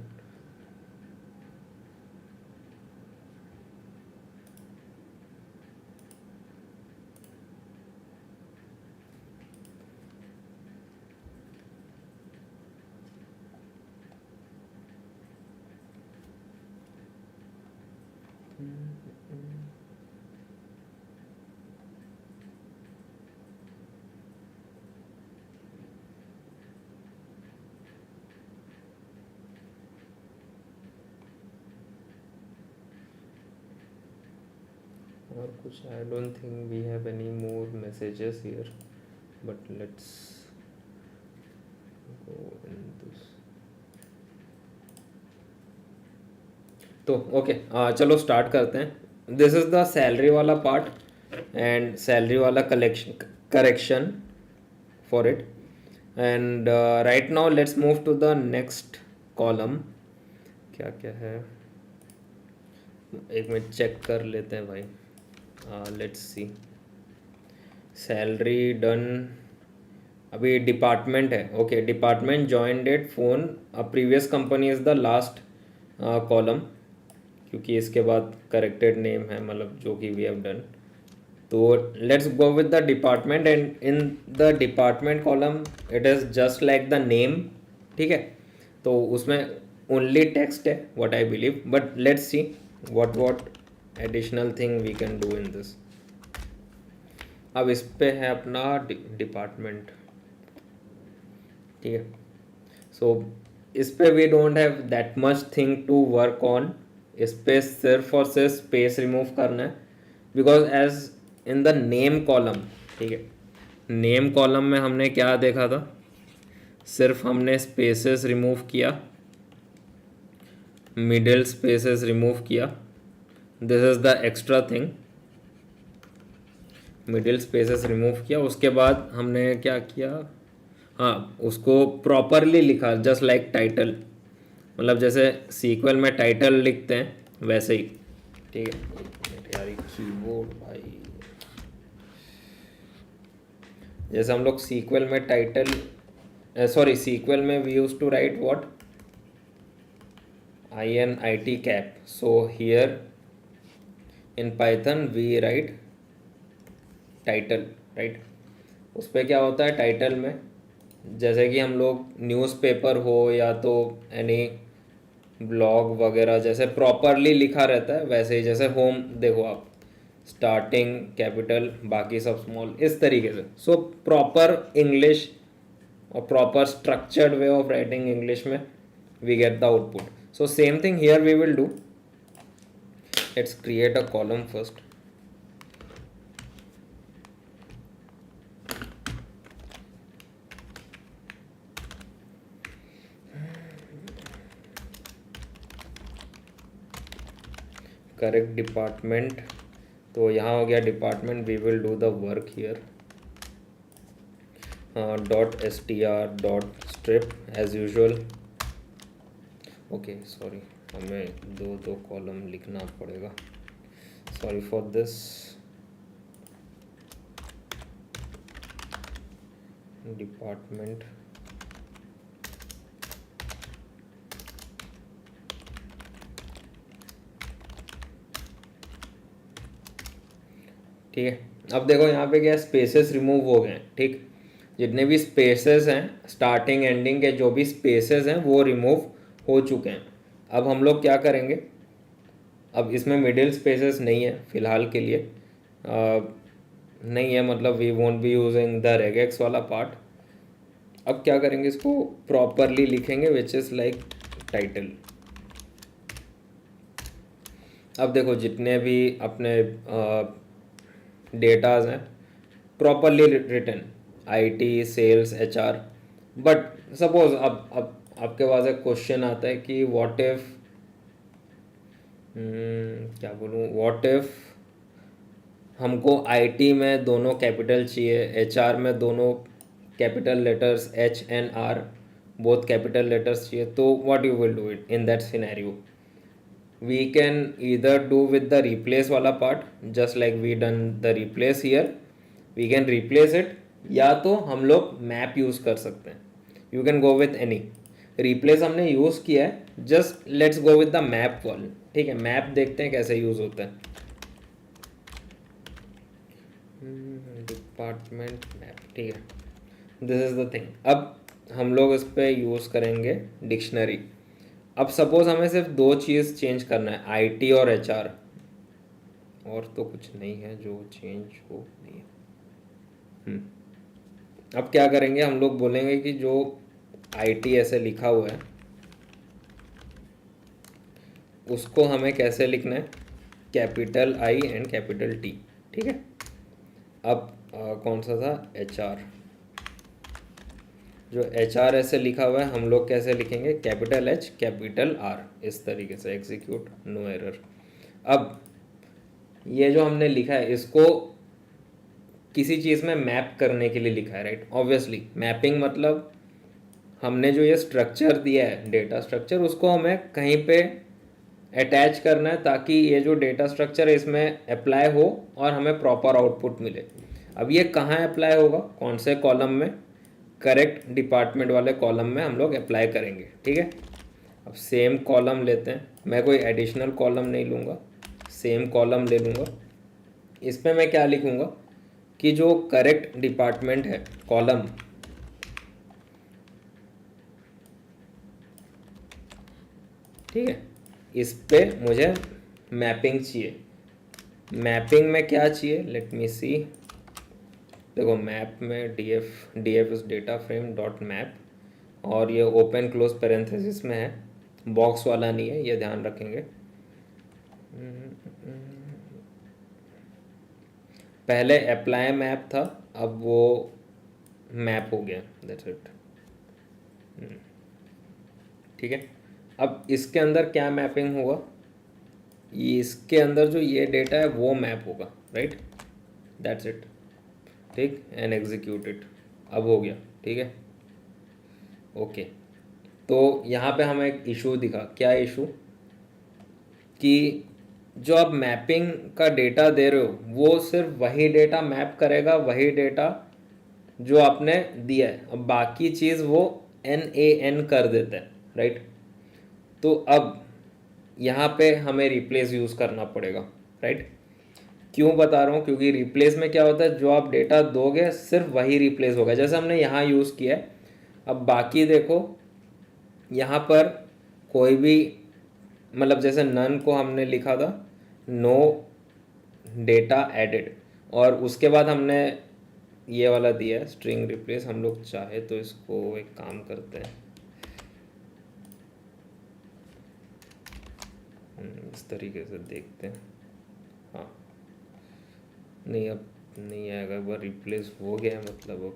और कुछ I don't think we have any more messages here but let's go in this. तो okay चलो start करते हैं. This is the salary वाला part and salary वाला collection correction for it. And right now let's move to the next column. क्या क्या है एक मिनट चेक कर लेते हैं भाई. Let's see. Salary done. अभी डिपार्टमेंट है. Okay department join date phone. Previous company is the last column क्योंकि इसके बाद करेक्टेड नेम है मतलब जो कि वी हैव डन. तो let's go with the department and in the department column it is just like the name. ठीक है तो उसमें ओनली टेक्स्ट है what I believe but let's see what additional thing we can do in this. अब इस पे है अपना डिपार्टमेंट. ठीक है सो इस पे we don't have that much thing to work on. इस पे सिर्फ और सिर्फ स्पेस रिमूव करना है because as in the name column. ठीक है नेम कॉलम में हमने क्या देखा था सिर्फ हमने स्पेसेस रिमूव किया मिडिल स्पेसेस रिमूव किया. This is the extra thing. Middle spaces remove किया उसके बाद हमने क्या किया. हाँ उसको प्रॉपरली लिखा जस्ट लाइक टाइटल मतलब जैसे सीक्वल में टाइटल लिखते हैं वैसे ही. ठीक है यार कीबोर्ड भाई. जैसे हम लोग सीक्वल में टाइटल सॉरी सीक्वल में we use to write what INIT cap. So here in Python we write title right. उस पर क्या होता है टाइटल में जैसे कि हम लोग न्यूज़पेपर हो या तो एनी ब्लॉग वगैरह जैसे प्रॉपरली लिखा रहता है वैसे ही जैसे होम देखो आप स्टार्टिंग कैपिटल बाकी सब स्मॉल इस तरीके से. सो प्रॉपर इंग्लिश और proper structured way of writing English में we get the output. So same thing here we will do. Let's create a column first. Correct department. तो यहाँ हो गया department. We will do the work here. .str.strip as usual. Okay sorry हमें दो column लिखना पड़ेगा. Sorry for this. Department ठीक है. अब देखो यहाँ पे क्या स्पेसेस रिमूव हो गए हैं. ठीक जितने भी स्पेसेस हैं स्टार्टिंग एंडिंग के जो भी स्पेसेस हैं वो रिमूव हो चुके हैं. अब हम लोग क्या करेंगे. अब इसमें मिडिल स्पेसेस नहीं है फिलहाल के लिए. नहीं है मतलब we won't be using the regex वाला पार्ट. अब क्या करेंगे इसको प्रॉपरली लिखेंगे विच इज़ लाइक टाइटल. अब देखो जितने भी अपने डेटाज हैं properly written IT sales HR. But suppose अब आपके पास एक क्वेश्चन आता है कि व्हाट इफ क्या बोलूँ व्हाट इफ हमको IT में दोनों कैपिटल चाहिए HR में दोनों capital letters HNR both capital letters चाहिए. तो what you will do it in that scenario. we can either do with the replace वाला part just like we done the replace here. we can replace it या तो हम लोग map use कर सकते हैं. you can go with any. replace हमने use किया है just let's go with the map one. ठीक है map देखते हैं कैसे यूज़ होता है. Department map. ठीक है दिस इज़ द थिंग. अब हम लोग इस पर यूज़ करेंगे डिक्शनरी. अब सपोज हमें सिर्फ दो चीज़ चेंज करना है IT और HR. और तो कुछ नहीं है जो चेंज हो नहीं है. अब क्या करेंगे हम लोग बोलेंगे कि जो IT ऐसे लिखा हुआ है उसको हमें कैसे लिखना है. Capital I and capital T. ठीक है, अब कौन सा था, एच आर। जो एच आर ऐसे लिखा हुआ है हम लोग कैसे लिखेंगे, कैपिटल एच कैपिटल आर, इस तरीके से, एग्जीक्यूट नो एरर। अब ये जो हमने लिखा है इसको किसी चीज़ में मैप करने के लिए लिखा है, राइट। ऑब्वियसली मैपिंग मतलब हमने जो ये स्ट्रक्चर दिया है डेटा स्ट्रक्चर, उसको हमें कहीं पे अटैच करना है ताकि ये जो डेटा स्ट्रक्चर है इसमें अप्लाई हो और हमें प्रॉपर आउटपुट मिले। अब ये कहाँ अप्लाई होगा, कौन से कॉलम में, करेक्ट डिपार्टमेंट वाले कॉलम में हम लोग अप्लाई करेंगे। ठीक है, अब सेम कॉलम लेते हैं, मैं कोई एडिशनल कॉलम नहीं लूँगा, सेम कॉलम ले लूँगा। इस पर मैं क्या लिखूँगा कि जो करेक्ट डिपार्टमेंट है कॉलम, ठीक है, इस पे मुझे मैपिंग चाहिए। मैपिंग में क्या चाहिए, लेट मी सी। देखो मैप में D F is data frame dot map, और ये ओपन क्लोज पैरेंथेसिस में है, बॉक्स वाला नहीं है, ये ध्यान रखेंगे। पहले अप्लाई मैप था, अब वो मैप हो गया, दैट्स इट। ठीक है, अब इसके अंदर क्या मैपिंग होगा, इसके अंदर जो ये डेटा है वो मैप होगा, राइट, दैट्स इट। ठीक, एंड एग्जीक्यूट इट, अब हो गया। ठीक है, ओके। तो यहाँ पे हमें एक इशू दिखा, क्या इशू, कि जो आप मैपिंग का डेटा दे रहे हो वो सिर्फ वही डेटा मैप करेगा, वही डेटा जो आपने दिया है, अब बाकी चीज़ वो NaN कर देता है, राइट। तो अब यहाँ पे हमें रिप्लेस यूज़ करना पड़ेगा, राइट। क्यों बता रहा हूँ, क्योंकि रिप्लेस में क्या होता है, जो आप डेटा दोगे सिर्फ वही रिप्लेस होगा, जैसे हमने यहाँ यूज़ किया है। अब बाकी देखो, यहाँ पर कोई भी, मतलब जैसे नन को हमने लिखा था नो डेटा एडेड, और उसके बाद हमने ये वाला दिया है स्ट्रिंग रिप्लेस। हम लोग चाहे तो इसको एक काम करते हैं, इस तरीके से देखते हैं। हाँ, नहीं अब नहीं आएगा, एक बार रिप्लेस हो गया है, मतलब अब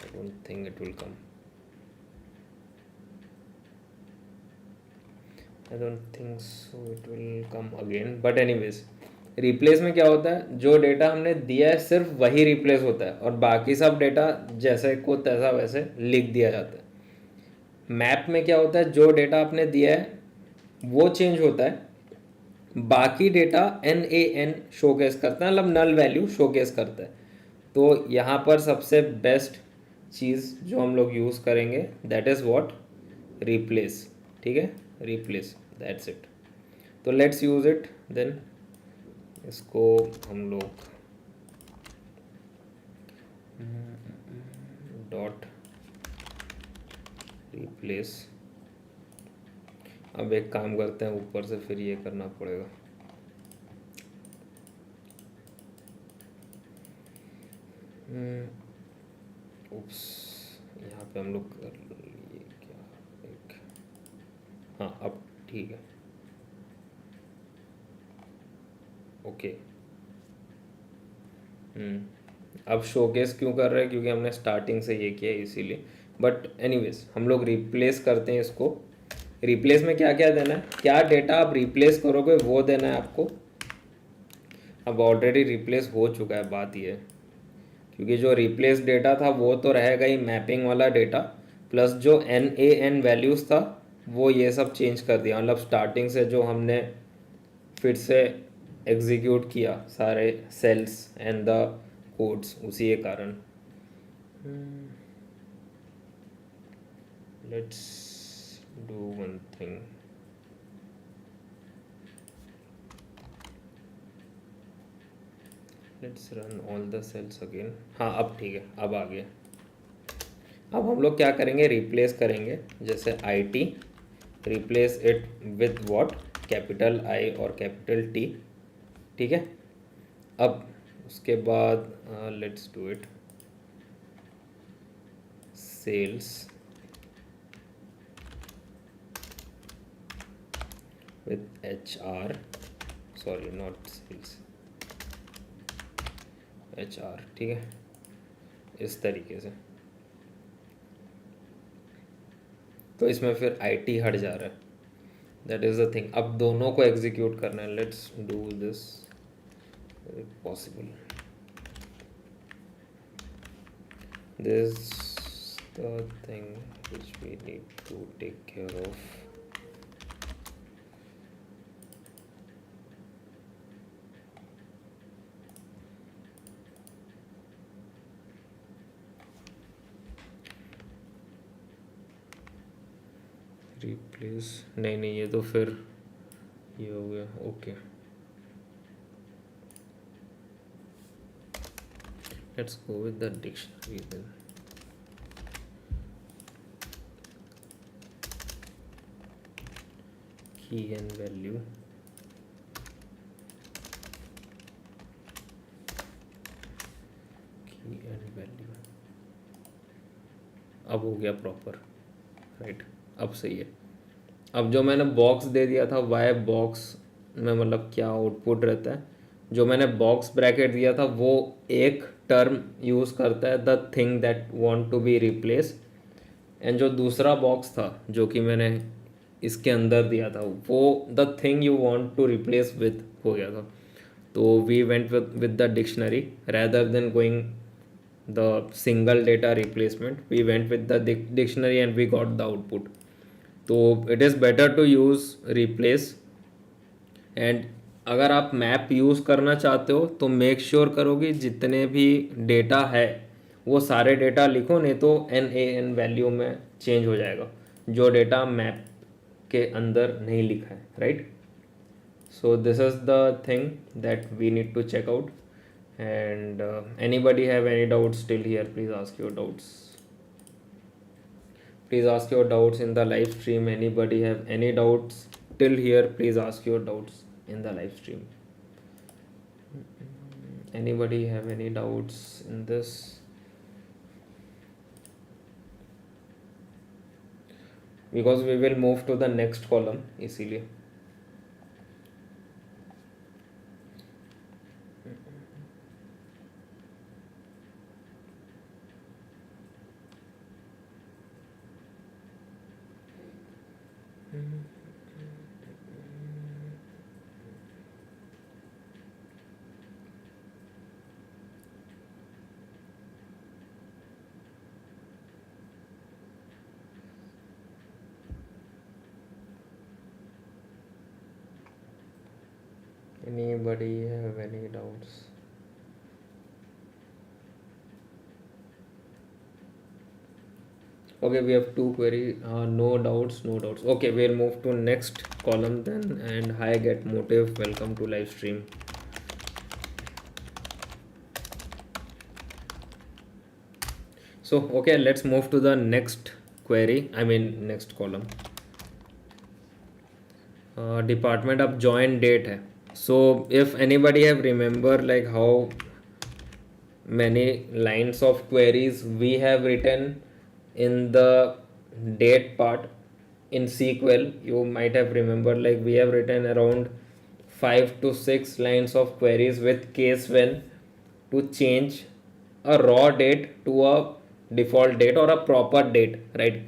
आई don't think it will come, I don't think so it will come again, but anyways replace में क्या होता है, जो डेटा हमने दिया है सिर्फ वही रिप्लेस होता है, और बाकी सब डेटा जैसे को तैसा वैसे लिख दिया जाता है। मैप में क्या होता है, जो डेटा आपने दिया है वो चेंज होता है, बाकी डेटा NaN शोकेस करता है, मतलब नल वैल्यू शोकेस करता है। तो यहाँ पर सबसे बेस्ट चीज़ जो हम लोग यूज़ करेंगे दैट इज़ व्हाट, रिप्लेस। ठीक है, रिप्लेस, दैट्स इट। तो लेट्स यूज़ इट देन। इसको हम लोग डॉट रिप्लेस, अब एक काम करते हैं, ऊपर से फिर ये करना पड़ेगा, उप्स, यहाँ पे हम लोग कर ये क्या, एक, हाँ अब ठीक है, ओके। अब शोकेस क्यों कर रहे हैं, क्योंकि हमने स्टार्टिंग से ये किया है इसीलिए, बट एनीवेज हम लोग रिप्लेस करते हैं इसको। रिप्लेस में क्या क्या देना है, क्या डेटा आप रिप्लेस करोगे वो देना है आपको। अब ऑलरेडी रिप्लेस हो चुका है, बात ये है, क्योंकि जो रिप्लेस डेटा था वो तो रहेगा ही मैपिंग वाला डेटा, प्लस जो NaN वैल्यूज़ था वो ये सब चेंज कर दिया, मतलब स्टार्टिंग से जो हमने फिर से एग्जीक्यूट किया सारे सेल्स एंड द कोड्स, उसी के कारण। Let's do one thing, let's run all the cells again. हाँ अब ठीक है, अब आ गया। अब हम लोग क्या करेंगे, रिप्लेस करेंगे, जैसे IT replace it with what, capital I और कैपिटल T। ठीक है, अब उसके बाद let's do it, sales with HR sorry not sales, HR, ठीक है, इस तरीके से। तो इसमें फिर IT हट जा रहा है, दैट इज़ द थिंग। अब दोनों को एग्जीक्यूट करना है, let's do this possible. This the thing which we need to take care of. Replace, नहीं नहीं, ये तो फिर ये हो गया। Okay, let's go with the dictionary then. Key and value, key and value, अब हो गया प्रॉपर, राइट, अब सही है। अब जो मैंने बॉक्स दे दिया था, वाई बॉक्स में मतलब क्या आउटपुट रहता है, जो मैंने बॉक्स ब्रैकेट दिया था वो एक टर्म यूज़ करता है, the thing that want to be replace, and जो दूसरा बॉक्स था जो कि मैंने इसके अंदर दिया था, वो the thing you want to replace with हो गया था। तो we went with the dictionary rather than going the single data replacement. We went with the dictionary and we got the output. तो it is better to use replace, and अगर आप map use करना चाहते हो तो make sure करो कि जितने भी डेटा है वो सारे डेटा लिखो, नहीं तो NaN वैल्यू में चेंज हो जाएगा जो डेटा मैप के अंदर नहीं लिखा है, right. So this is the thing that we need to check out. And anybody have any doubts till here, please ask your doubts. Please ask your doubts in the live stream. Anybody have any doubts till here, please ask your doubts in the live stream. Anybody have any doubts in this? Because we will move to the next column इसीलिए। Anybody have any doubts? Okay, we have two query. No doubts, no doubts. Okay, we'll move to next column then. And hi, get motive, welcome to live stream. So okay, let's move to the next query, I mean next column. Department अब join date है. So if anybody have remember like how many lines of queries we have written in the date part in SQL, you might have remembered like we have written around 5 to 6 lines of queries with case when to change a raw date to a default date or a proper date, right.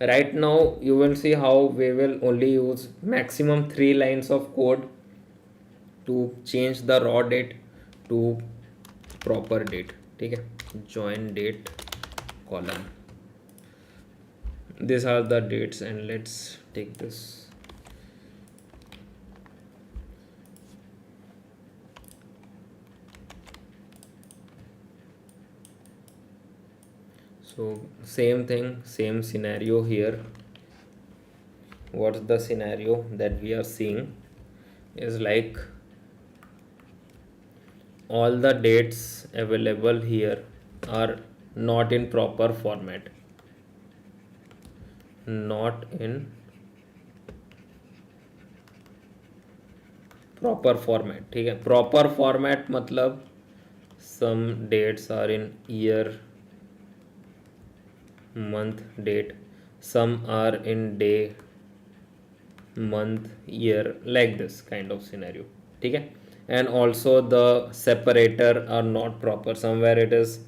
Right now you will see how we will only use maximum 3 lines of code to change the raw date to proper date, ठीक है। join date column, these are the dates, and let's take this. So same thing, same scenario here. What's the scenario that we are seeing is like all the dates available here are not in proper format, not in proper format, ठीक है। proper format मतलब some dates are in year, month, date, some are in day, month, year, like this kind of scenario, ठीक है. And also the separator are not proper, somewhere it is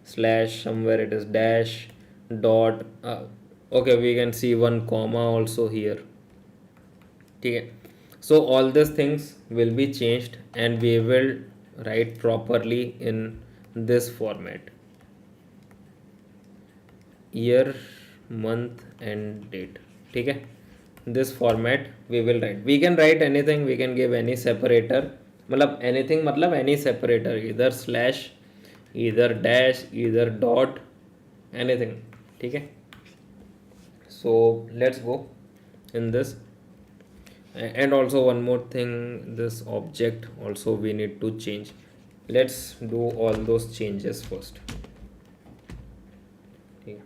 slash, somewhere it is dash, dot, okay, we can see one comma also here, ठीक है. So all these things will be changed and we will write properly in this format: year, month and date, ठीक है. This format we will write. We can write anything, we can give any separator, मतलब anything, मतलब any separator, either slash, either dash, either dot, anything, ठीक है. So let's go in this. And also one more thing, this object also we need to change. Let's do all those changes first. Okay.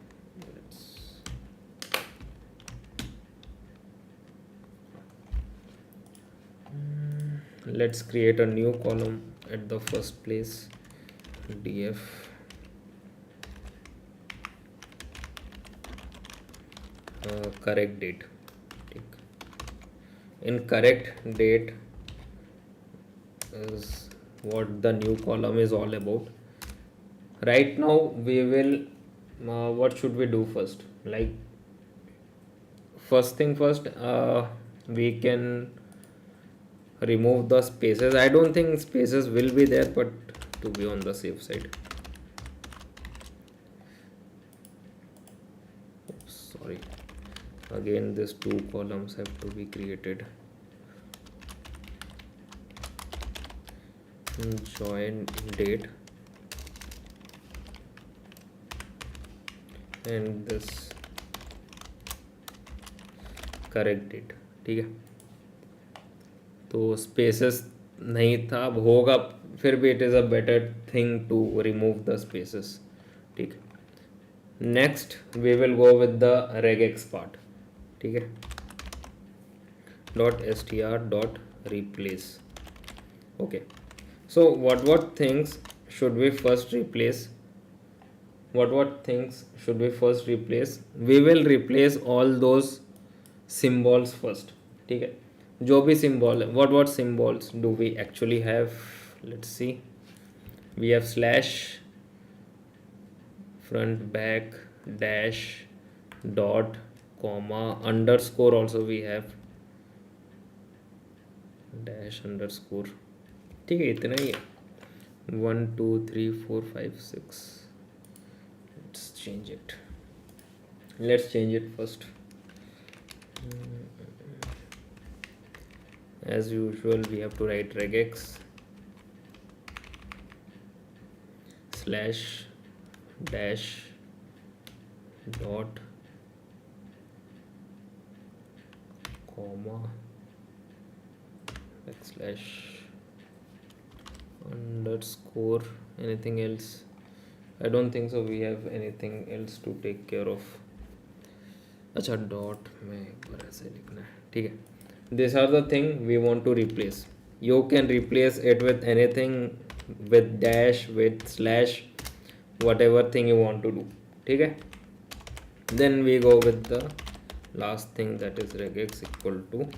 Let's create a new column at the first place, df correct date. In correct date is what the new column is all about. Right now we will what should we do first? Like, first thing first, we can remove the spaces. I don't think spaces will be there, but to be on the safe side, oops, sorry, again these two columns have to be created. Join date and this correct date, ठीक है. तो spaces नहीं था, अब होगा, फिर भी it is a better thing to remove the spaces, ठीक. Next we will go with the regex part, ठीक है. Dot S T R dot replace. Okay, so what things should we first replace? What things should we first replace? We will replace all those symbols first, ठीक है. जो भी symbol है, what symbols do we actually have? Let's see. We have slash, front, back, dash, dot, comma, underscore also we have, dash, underscore, ठीक है. इतना ही है. 1 2 3 4 5 6. Let's change it. Let's change it first. As usual we have to write regex slash dash dot comma backslash underscore. Anything else? I don't think so we have anything else to take care of. अच्छा, dot में एक बार ऐसे लिखना है, ठीक है. These are the thing we want to replace. You can replace it with anything, with dash, with slash, whatever thing you want to do, ठीक है. Then we go with the last thing, that is regex equal to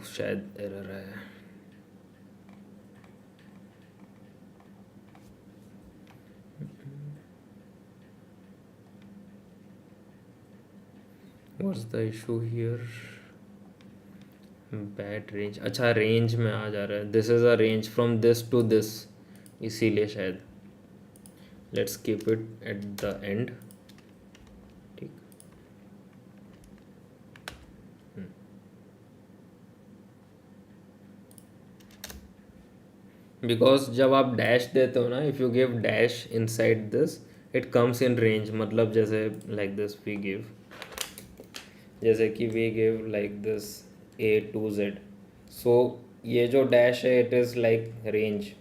शायद error है. What's the issue here? Bad range. अच्छा, range में आ जा रहा है. This is a range from this to this, इसीलिए शायद. Let's keep it at the end, ठीक. बिकॉज जब आप डैश देते हो ना, if you give dash inside this, it comes in range. मतलब जैसे लाइक दिस वी गिव, जैसे कि we give like this A to Z. So ये जो डैश है, it is like range.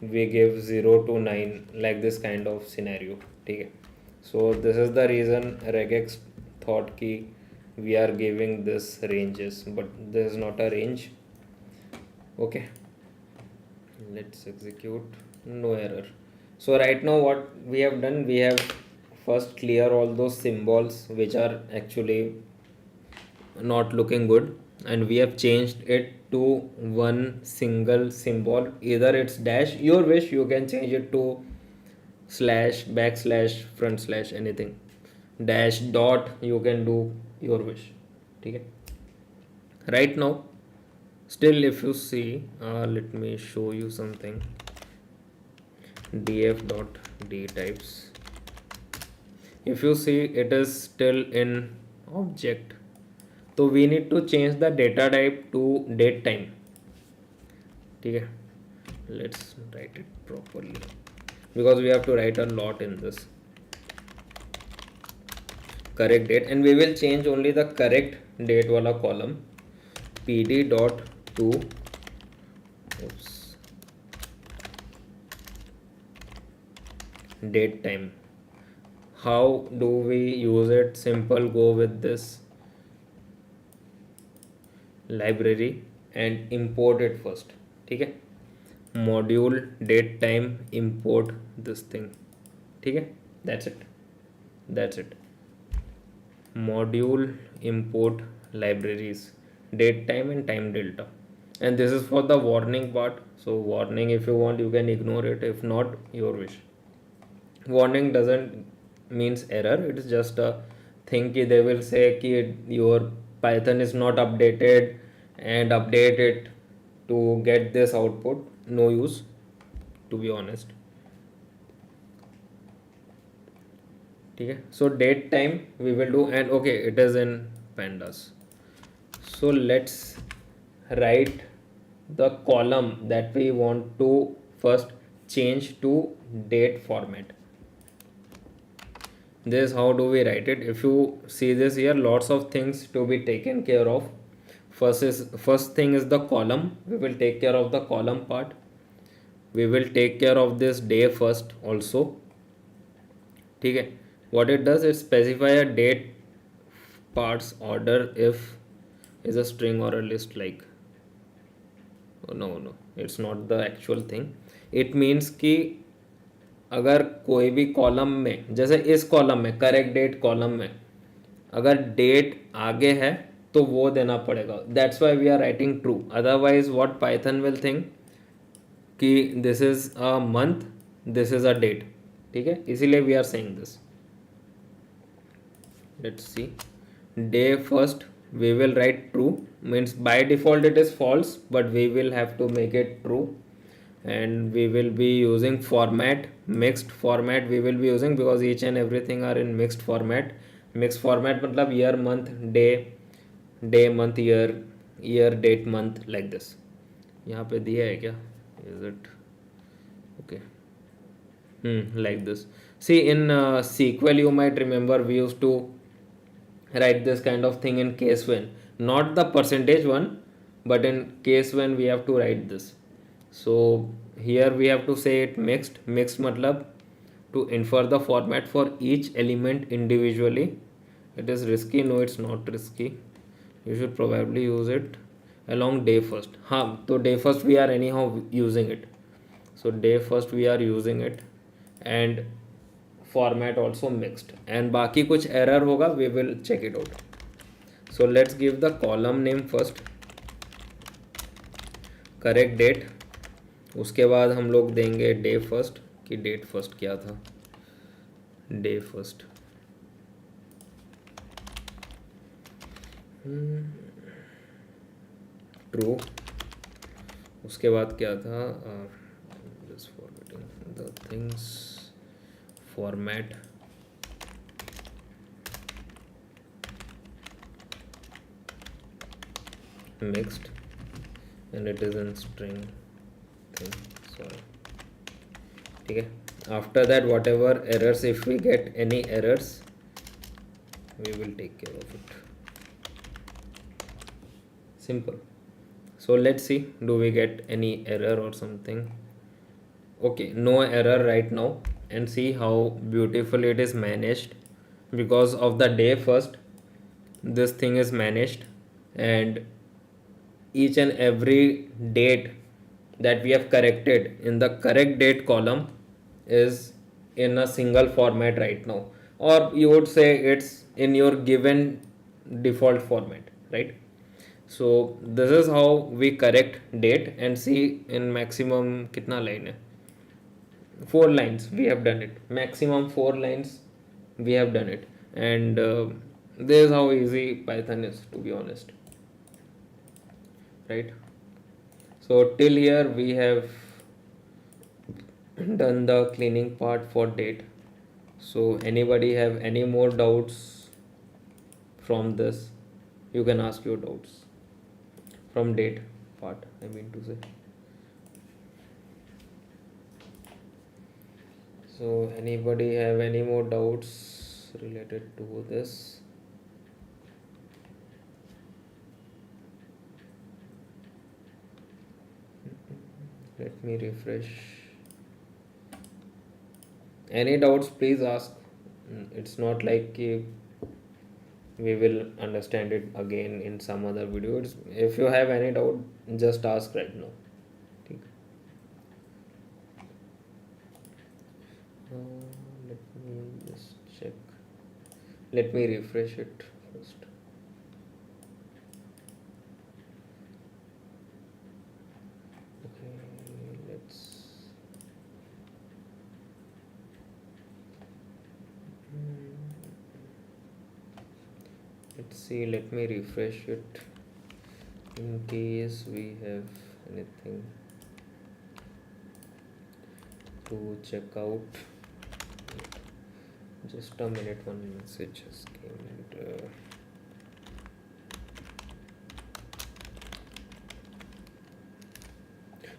We give 0 to 9, like this kind of scenario, ठीक है. So this is the reason regex thought कि we are giving this ranges, but this is not a range. Okay, let's execute. No error. So right now what we have done, we have first clear all those symbols which are actually not looking good, and we have changed it to one single symbol. Either it's dash, your wish, you can change it to slash, backslash, front slash, anything, dash, dot, you can do your wish. Okay, right now still if you see, let me show you something. Df dot d types, if you see it is still in object, so we need to change the data type to date time. Okay, let's write it properly because we have to write a lot in this. Correct date, and we will change only the correct date wala column. Pd dot to, oops, date time. How do we use it? Simple, go with this library and import it first. ठीक है, module date time, import this thing. ठीक है, that's it. Module import libraries, date time and time delta, and this is for the warning part. So warning, if you want you can ignore it, if not your wish. Warning doesn't means error, it is just a thing ki they will say ki your python is not updated and update it to get this output. No use, to be honest. Okay, so date time we will do, and okay, it is in pandas. So let's write the column that we want to first change to date format. This, how do we write it? If you see this here, lots of things to be taken care of. First thing is the column. We will take care of the column part. We will take care of this day first also. Okay, what it does is specify a date parts order if is a string or a list, like, oh, no, it's not the actual thing. It means कि अगर कोई भी column में, जैसे इस column में correct date column में अगर डेट आगे है तो वो देना पड़ेगा. That's why we are writing true. Otherwise what Python will think कि this is a month, this is a date. ठीक है, इसीलिए we are saying this. Let's see, day first we will write true, means by default it is false, but we will have to make it true. And we will be using format, mixed format we will be using, because each and everything are in mixed format. Mixed format मतलब year month day month year date month, like this. यहाँ पे दिया है क्या, is it okay? Like this. See, in SQL you might remember we used to write this kind of thing in case when, not the percentage one, but in case when we have to write this. So here we have to say it mixed matlab to infer the format for each element individually. It is risky, no it's not risky, you should probably use it along day first. So day first we are anyhow using it, so day first we are using it, and format also mixed, and बाकी कुछ error होगा we will check it out. So let's give the column name first, correct date. उसके बाद हम लोग देंगे day first, कि date first क्या था, day first. True. उसके बाद क्या था, just forgetting the things. Format mixed, and it is in string thing, sorry. Okay, after that whatever errors, if we get any errors we will take care of it. Simple. So let's see, do we get any error or something? Okay, no error right now. And see how beautiful it is managed, because of the day first this thing is managed, and each and every date that we have corrected in the correct date column is in a single format right now. or you would say it's in your given default format, right? So this is how we correct date and see in maximum kitna line hai. 4 lines we have done it, maximum 4 lines we have done it. And this is how easy Python is, to be honest, right? So till here we have done the cleaning part for date. So anybody have any more doubts from this? You can ask your doubts from date part, I mean to say. So anybody have any more doubts related to this? Let me refresh. Any doubts, please ask. It's not like we will understand it again in some other video. If you have any doubt, just ask right now. Let me just check. Let me refresh it first. Okay, let's see. Let me refresh it in case we have anything to check out. Just a minute, one message has came.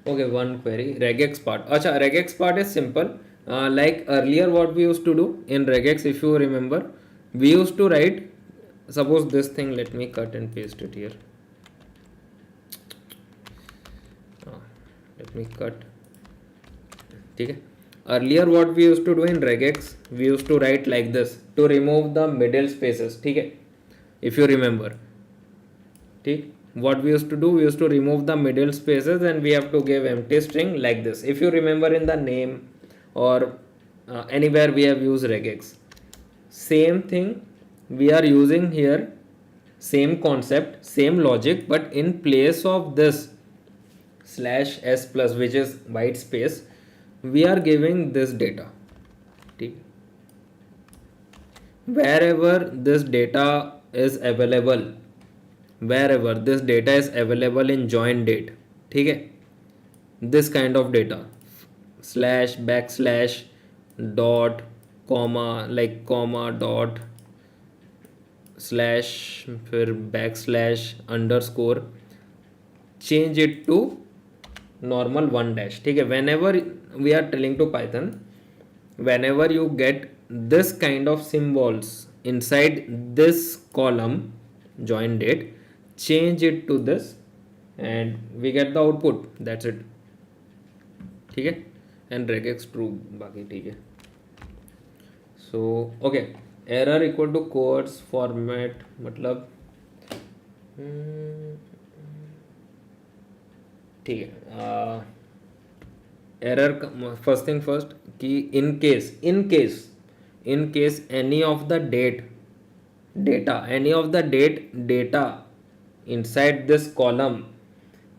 Okay, one query. Regex part. Acha, regex part is simple. Like earlier, what we used to do in regex, if you remember, we used to write. Suppose this thing. Let me cut and paste it here. Let me cut. Okay. Earlier, what we used to do in regex, we used to write like this to remove the middle spaces. Okay. If you remember. Okay. What we used to do, we used to remove the middle spaces and we have to give empty string like this. If you remember in the name or anywhere we have used regex, same thing we are using here, same concept, same logic, but in place of this slash s plus, which is white space, we are giving this data. Wherever this data is available, wherever this data is available in join date, okay, this kind of data, slash backslash dot comma, like comma dot slash फिर backslash underscore, change it to normal one dash. ठीक है, whenever we are telling to Python, whenever you get this kind of symbols inside this column join date, change it to this and we get the output. That's it. ठीक है, and regex true, बाकी ठीक है. So okay, error equal to quotes format मतलब ठीक है. Error first thing first कि in case any of the data inside this column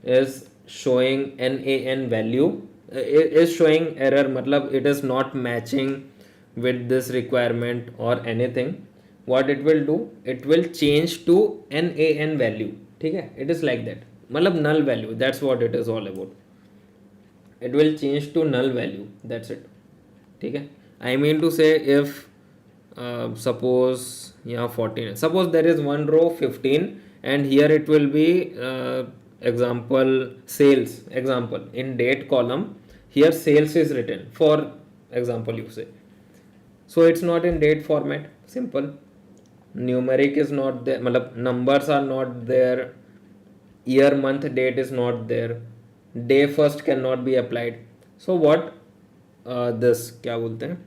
is showing NaN value, is showing error, matlab it is not matching with this requirement or anything, what it will do, it will change to NaN value. ठीक है, it is like that, matlab null value. That's what it is all about. It will change to null value. That's it. ठीक है, I mean to say if suppose यहाँ 14, suppose there is one row 15 and here it will be example sales, example in date column, here sales is written, for example you say. So it's not in date format, simple. Numeric is not there, matlab numbers are not there, year month date is not there, day first cannot be applied. So what this क्या बोलते हैं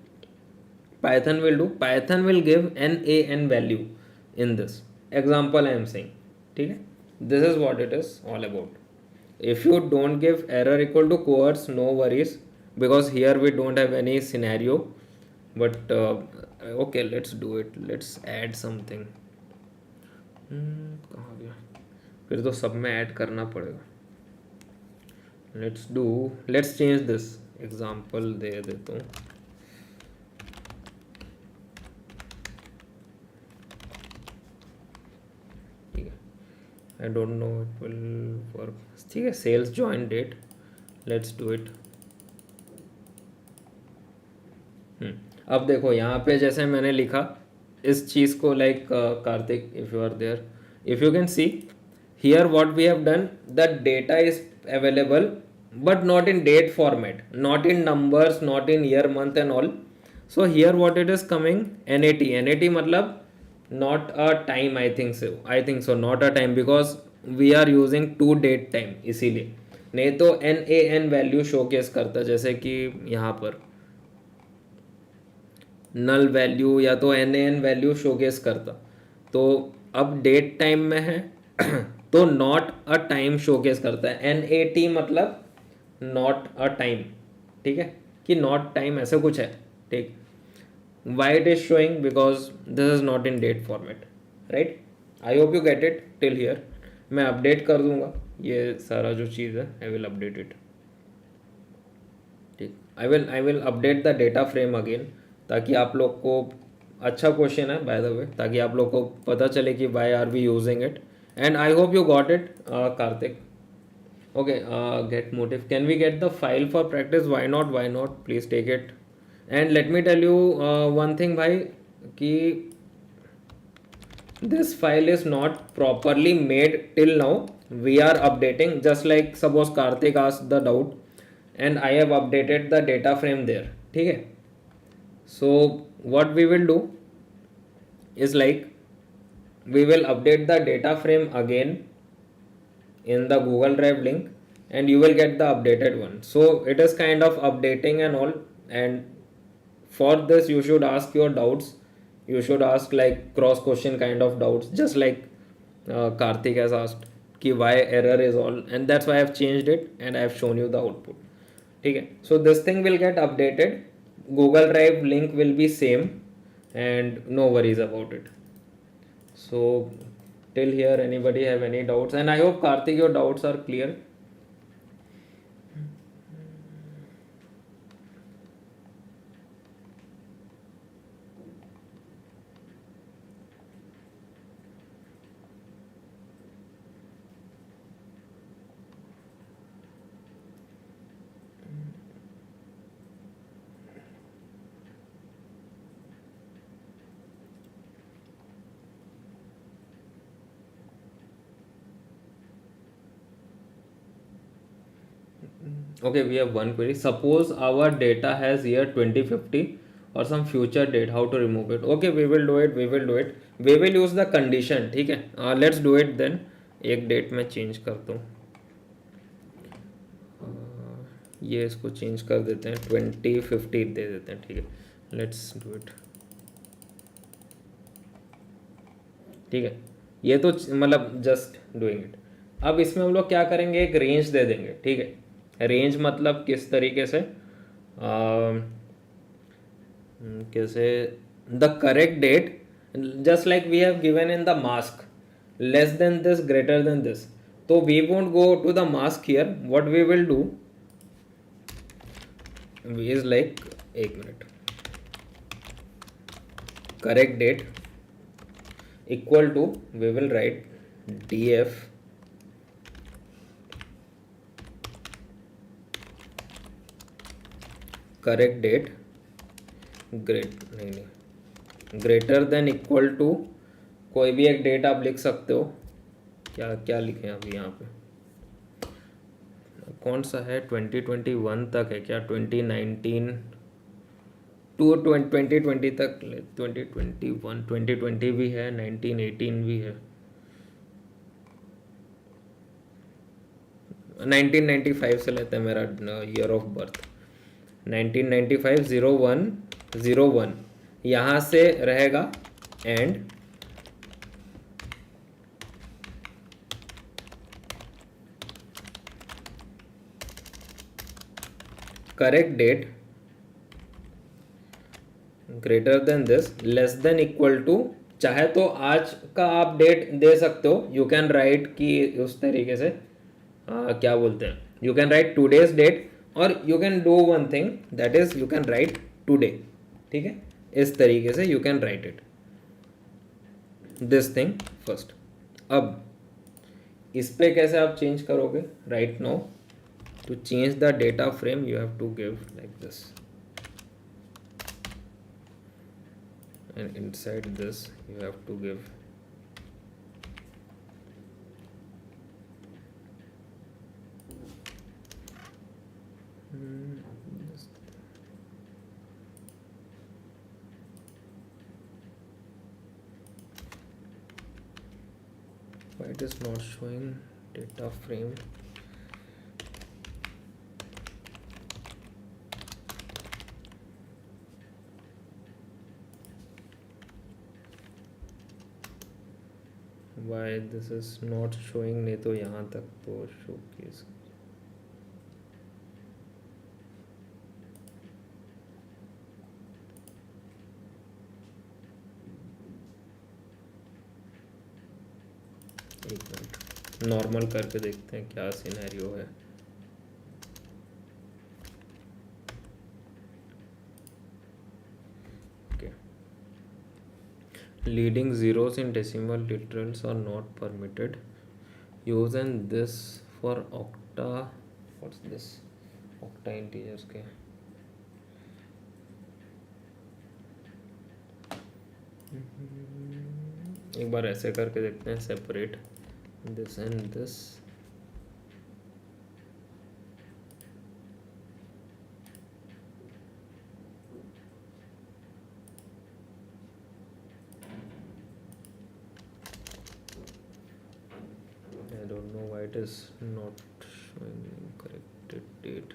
Python will do, Python will give NaN value in this example I am saying. ठीक है, this is what it is all about. If you don't give error equal to quotes, no worries, because here we don't have any scenario, but Okay, let's do it. Let's add something. कहाँ गया? फिर तो सब में add करना पड़ेगा. Let's change this. Example दे देता हूँ. ठीक है. I don't know it will work. ठीक है. Sales join date. Let's do it. अब देखो यहाँ पे जैसे मैंने लिखा इस चीज़ को, like Kartik, if you are there, if you can see here what we have done, the data is available but not in date format, not in numbers, not in year, month and all. So here what it is coming, NAT मतलब not a time. I think so not a time, because we are using to date time. इसीलिए नहीं तो NAN value showcase करता, जैसे कि यहाँ पर null value या तो NAN वैल्यू शोकेस करता. तो अब डेट टाइम में है तो नॉट अ टाइम शोकेस करता है. NAT मतलब नॉट अ टाइम. ठीक है, कि नॉट टाइम ऐसा कुछ है. ठीक. Why it is showing, because this is not in date format. Right. I hope you get it till here. मैं अपडेट कर दूंगा ये सारा जो चीज़ है. I will update it. ठीक. I will update the data frame again, ताकि आप लोग को, अच्छा क्वेश्चन है बाय द वे, ताकि आप लोग को पता चले कि why are we using it. And I hope you got it Kartik. Okay, get motive. Can we get the file for practice? Why not? Why not? Please take it. And let me tell you one thing, bhai, कि this file is not properly made till now. We are updating. Just like suppose Karthik asked the doubt, and I have updated the data frame there. ठीक है. So what we will do is, like, we will update the data frame again in the Google Drive link, and you will get the updated one. So it is kind of updating and all. And for this you should ask your doubts. You should ask like cross question kind of doubts, just like Karthik has asked कि why error is all, and that's why I have changed it and I have shown you the output. ठीक है. So this thing will get updated. Google Drive link will be same, and no worries about it. So till here, anybody have any doubts? And I hope Karthik your doubts are clear. Okay, we have one query. Suppose our data has year 2050 or some future date. How to remove it? Okay, we will do it. We will do it. We will use the condition. ठीक है. Let's do it then. एक date में change करता हूँ. ये इसको change कर देते हैं, 2050 दे देते हैं. ठीक है. Let's do it. ठीक है. ये तो मतलब जस्ट डूइंग इट. अब इसमें हम लोग क्या करेंगे, एक रेंज दे देंगे. ठीक है. रेंज मतलब किस तरीके से, कैसे, the correct date, just like we have given in the mask, less than this, greater than this. तो we won't go to the mask here. What we will do is like, एक minute, correct date equal to, we will write df correct date greater than equal to, कोई भी एक date आप लिख सकते हो. क्या क्या लिखें अभी यहाँ पे, कौन सा है, 2021 तक है क्या, 2019 टू 2020 तक, 2021, 2020 भी है, 1918 भी है, 1995 से लेते हैं मेरा ईयर ऑफ बर्थ. 1995 01 यहाँ से रहेगा. And correct date greater than this, less than equal to, चाहे तो आज का आप डेट दे सकते हो, यू कैन राइट कि उस तरीके से क्या बोलते हैं, you can write today's date, और you can do one thing, that is you can write today. ठीक है, इस तरीके से you can write it, this thing first. अब इस पे कैसे आप चेंज करोगे? Right now to change the data frame you have to give like this, and inside this you have to give this. Why it is not showing data frame? Why this is not showing? नहीं तो यहाँ तक तो showcase. एक minute normal करके देखते हैं क्या सिनेरियो है. Okay. Leading zeros in decimal literals are not permitted. Using this for octa. What's this? Octa integers के. एक बार ऐसे करके देखते हैं, separate this and this. I don't know why it is not showing corrected date.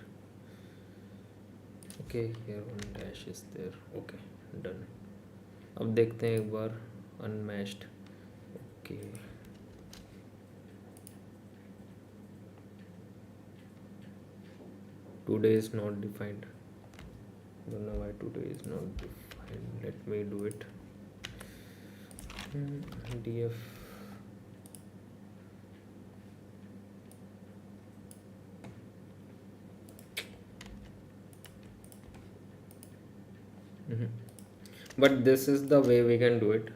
Okay, here one dash is there. Okay, done. अब देखते हैं एक बार unmatched. Okay. Today is not defined. Don't know why today is not defined. Let me do it. df but this is the way we can do it.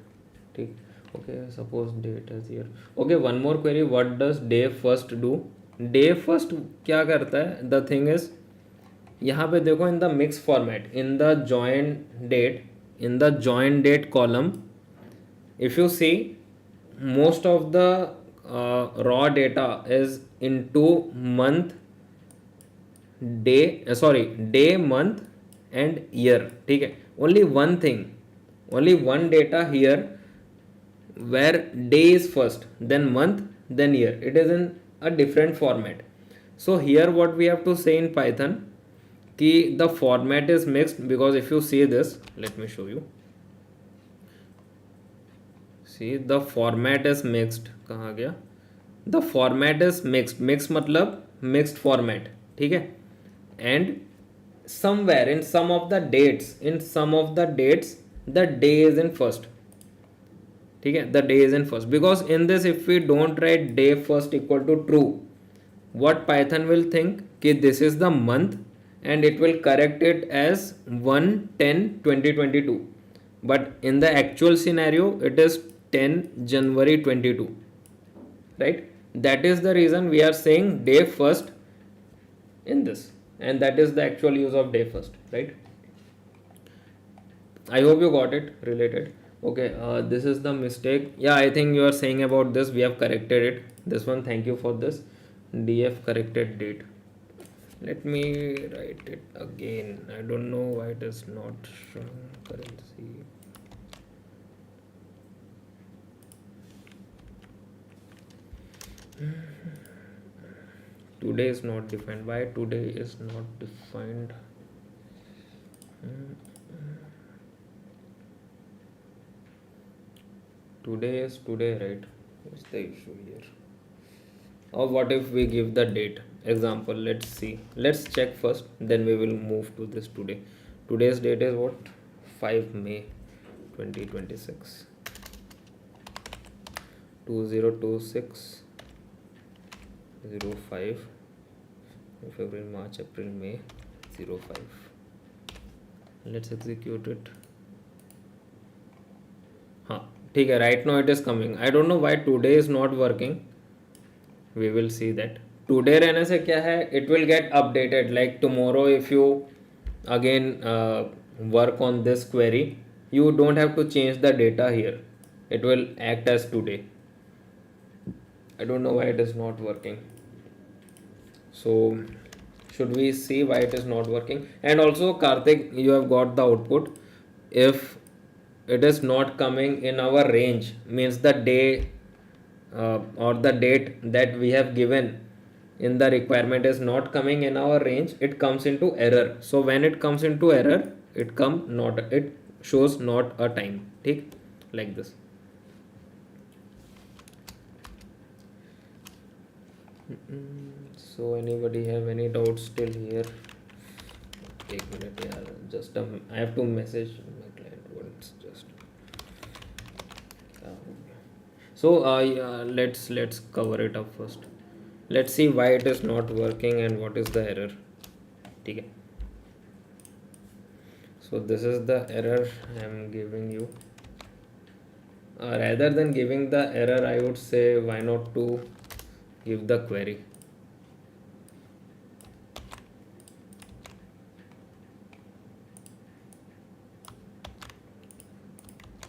ठीक. Okay, suppose date is here. Okay, one more query. What does day first do? Day first क्या करता है? The thing is, यहाँ पे देखो, in the mix format, in the join date column, if you see, most of the raw data is into month, day, month and year. ठीक है, only one data here where day is first, then month, then year. It is in a different format. So here what we have to say in Python कि the format is mixed, because if you see this, let me show you. See, the format is mixed. कहाँ गया? The format is mixed मतलब mixed format. ठीक है, and somewhere in some of the dates the day is in first. ठीक है, the day is in first, because in this if we don't write day first equal to true, what Python will think कि this is the month and it will correct it as 1/10/2022, but in the actual scenario it is 10 January 22, right? That is the reason we are saying day first in this, and that is the actual use of day first, right? I hope you got it related. Okay, this is the mistake. Yeah, I think you are saying about this, we have corrected it, this one. Thank you for this. Df corrected date. Let me write it again. I don't know why it is not showing currency. Today is not defined. Why today is not defined? Today is today, right? What's the issue here? Or what if we give the date? Example, let's see. Let's check first, then we will move to this today. Today's date is what? 5 May 2026. 2026 05 February, March, April, May 05. Let's execute it. हाँ ठीक है, right now it is coming. I don't know why today is not working. We will see that. Today रहने से क्या है, it will get updated. Like tomorrow, if you again work on this query, you don't have to change the data here. It will act as today. I don't know why it is not working. So should we see why it is not working? And also Karthik, you have got the output. If it is not coming in our range, means the day or the date that we have given in the requirement is not coming in our range, it comes into error. So when it comes into error, it shows not a time. ठीक, like this. So anybody have any doubts still here? Take a minute, yeah. Just I have to message my client once. Just so yeah, let's cover it up first. Let's see why it is not working and what is the error. Okay. So this is the error I am giving you. Rather than giving the error, I would say why not to give the query.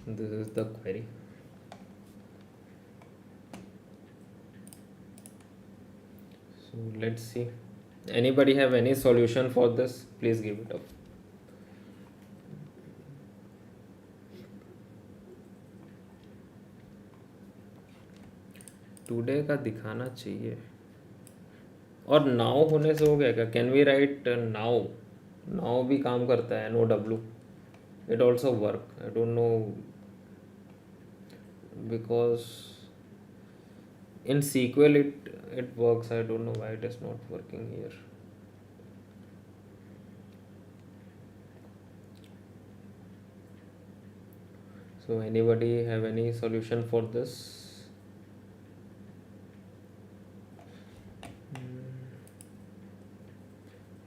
This is the query. So let's see. Anybody have any solution for this? Please give it up. Today का दिखाना चाहिए. और now होने से हो गया क्या? Can we write now? Now भी काम करता है. NOW. It also work. I don't know, because in SQL it works. I don't know why it is not working here. So anybody have any solution for this?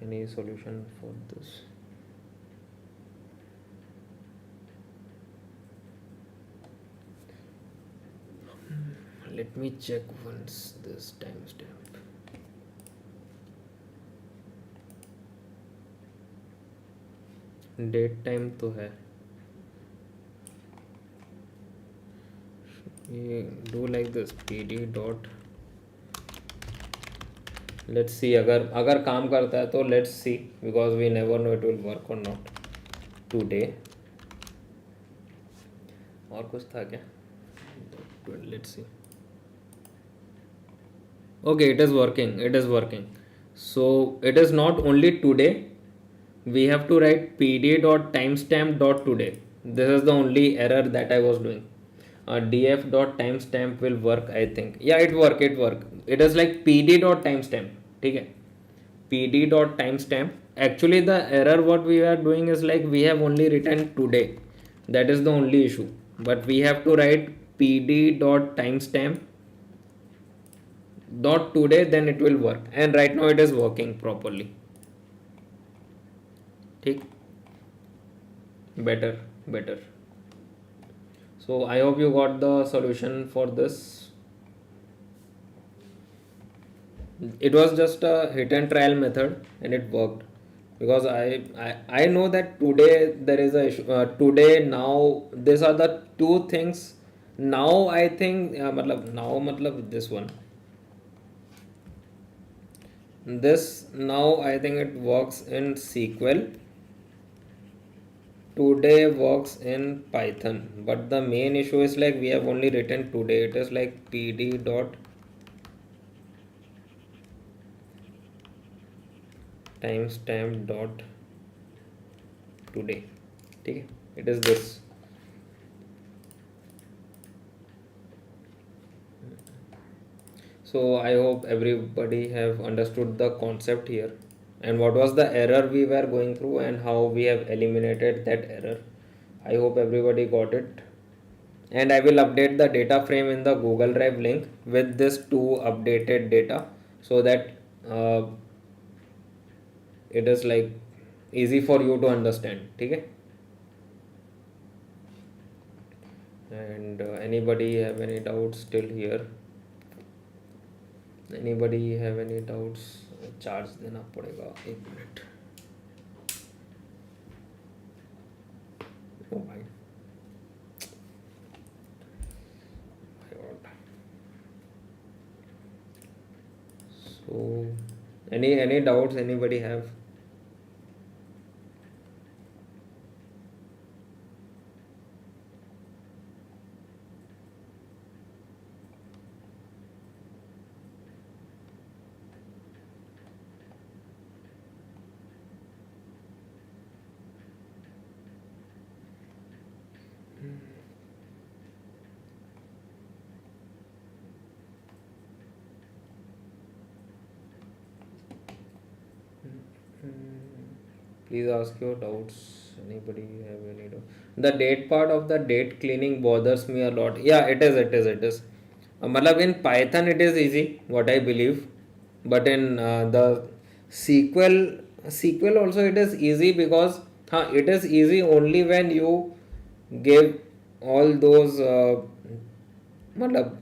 Any solution for this? Let me check once this timestamp. Date time तो है. ये do like this pd dot. Let's see, अगर काम करता है तो let's see, because we never know it will work or not. Today और कुछ था क्या? Let's see. Okay, it is working. So it is not only today. We have to write pd.timestamp.today. This is the only error that I was doing. df.timestamp will work, I think. Yeah, it work. It is like pd.timestamp. ठीक है, pd.timestamp. Actually the error what we are doing is like we have only written today. That is the only issue. But we have to write pd.timestamp dot today, then it will work. And right now it is working properly. ठीक, better. So I hope you got the solution for this. It was just a hit and trial method and it worked, because I know that today there is a issue. Today, now, these are the two things. Now I think matlab this one. This now I think it works in SQL. Today works in Python, but the main issue is like we have only written today. It is like pd dot timestamp dot today. ठीक है, it is this. So I hope everybody have understood the concept here and what was the error we were going through and how we have eliminated that error. I hope everybody got it. And I will update the data frame in the Google Drive link with this two updated data, so that uh, it is like easy for you to understand. Okay? And anybody have any doubts till here? Anybody have any doubts? Charge देना पड़ेगा 1 minute. Oh my God. So any doubts anybody have? Please ask your doubts. Anybody have any doubt? The date part of the date cleaning bothers me a lot. Yeah, it is. Matlab in Python it is easy, what I believe, but in the SQL also it is easy, because it is easy only when you give all those matlab,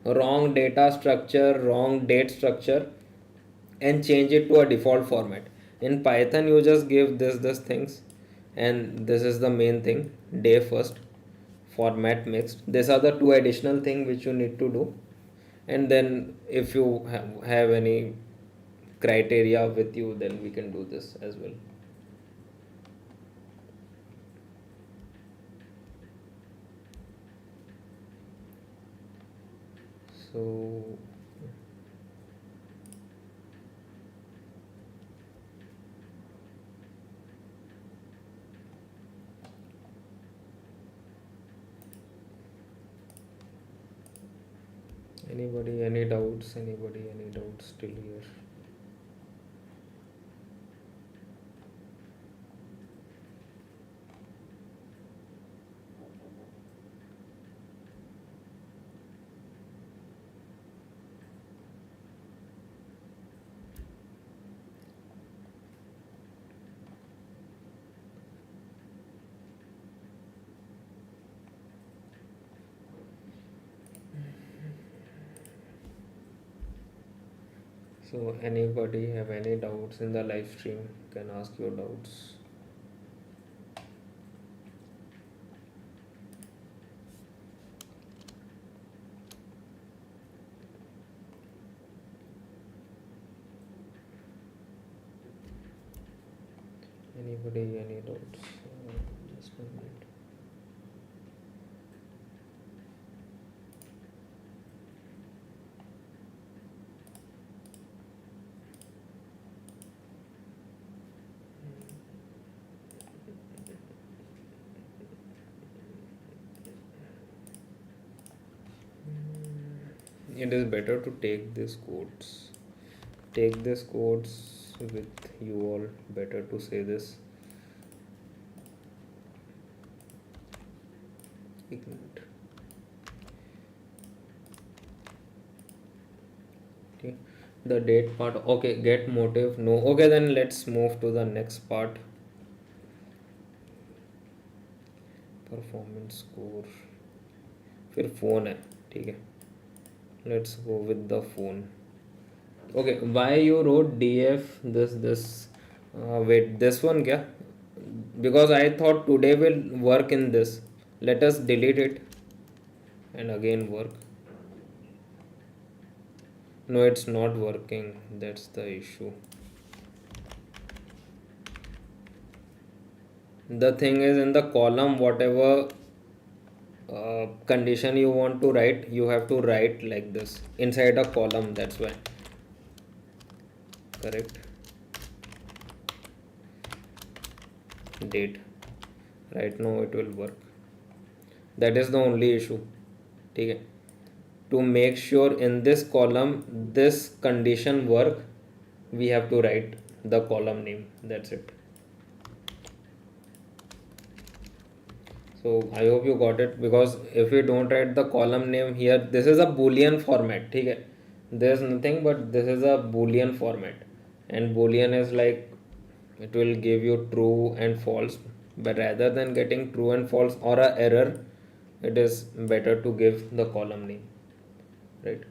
wrong data structure, wrong date structure, and change it to a default format. In Python you just give this things, and this is the main thing: day first, format mixed. These are the two additional thing which you need to do. And then if you have any criteria with you, then we can do this as well. So anybody any doubts? Anybody any doubts still here? So anybody have any doubts in the live stream, can ask your doubts. Anybody any doubts? Just a minute. It is better to take these codes. Take these codes with you all. Better to say this. एक minute. Okay. The date part. Okay, get motive. No. Okay, then let's move to the next part. Performance score. फिर phone है. ठीक है. Let's go with the phone. Okay, why you wrote df this wait, this one kya? Because I thought today will work in this. Let us delete it and again work. No, it's not working. That's the issue. The thing is, in the column, whatever condition you want to write, you have to write like this inside a column. That's why. Correct. Date. Right now it will work. That is the only issue. Okay. To make sure in this column this condition work, we have to write the column name. That's it. So I hope you got it, because if we don't write the column name here, this is a boolean format. Okay, there's nothing but this is a boolean format, and boolean is like it will give you true and false. But rather than getting true and false or a error, it is better to give the column name, right?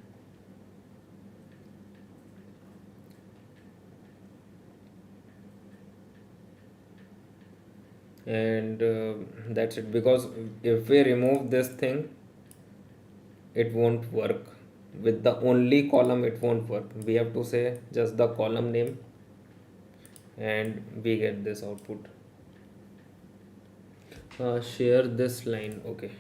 And that's it, because if we remove this thing, it won't work. With the only column, it won't work. We have to say just the column name, and we get this output. Share this line. Okay,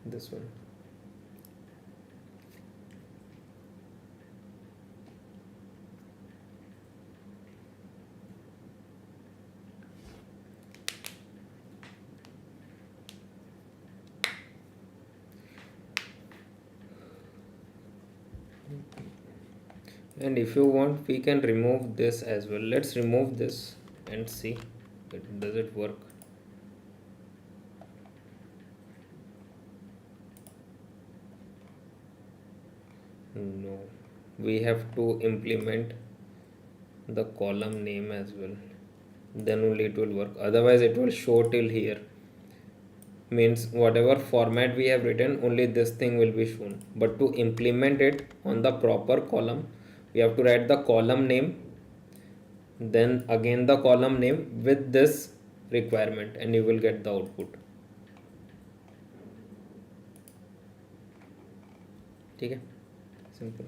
this one. And if you want, we can remove this as well. Let's remove this and see does it work. No, we have to implement the column name as well, then only it will work. Otherwise it will show till here, means whatever format we have written, only this thing will be shown. But to implement it on the proper column, we have to write the column name, then again the column name with this requirement, and you will get the output. Okay, simple.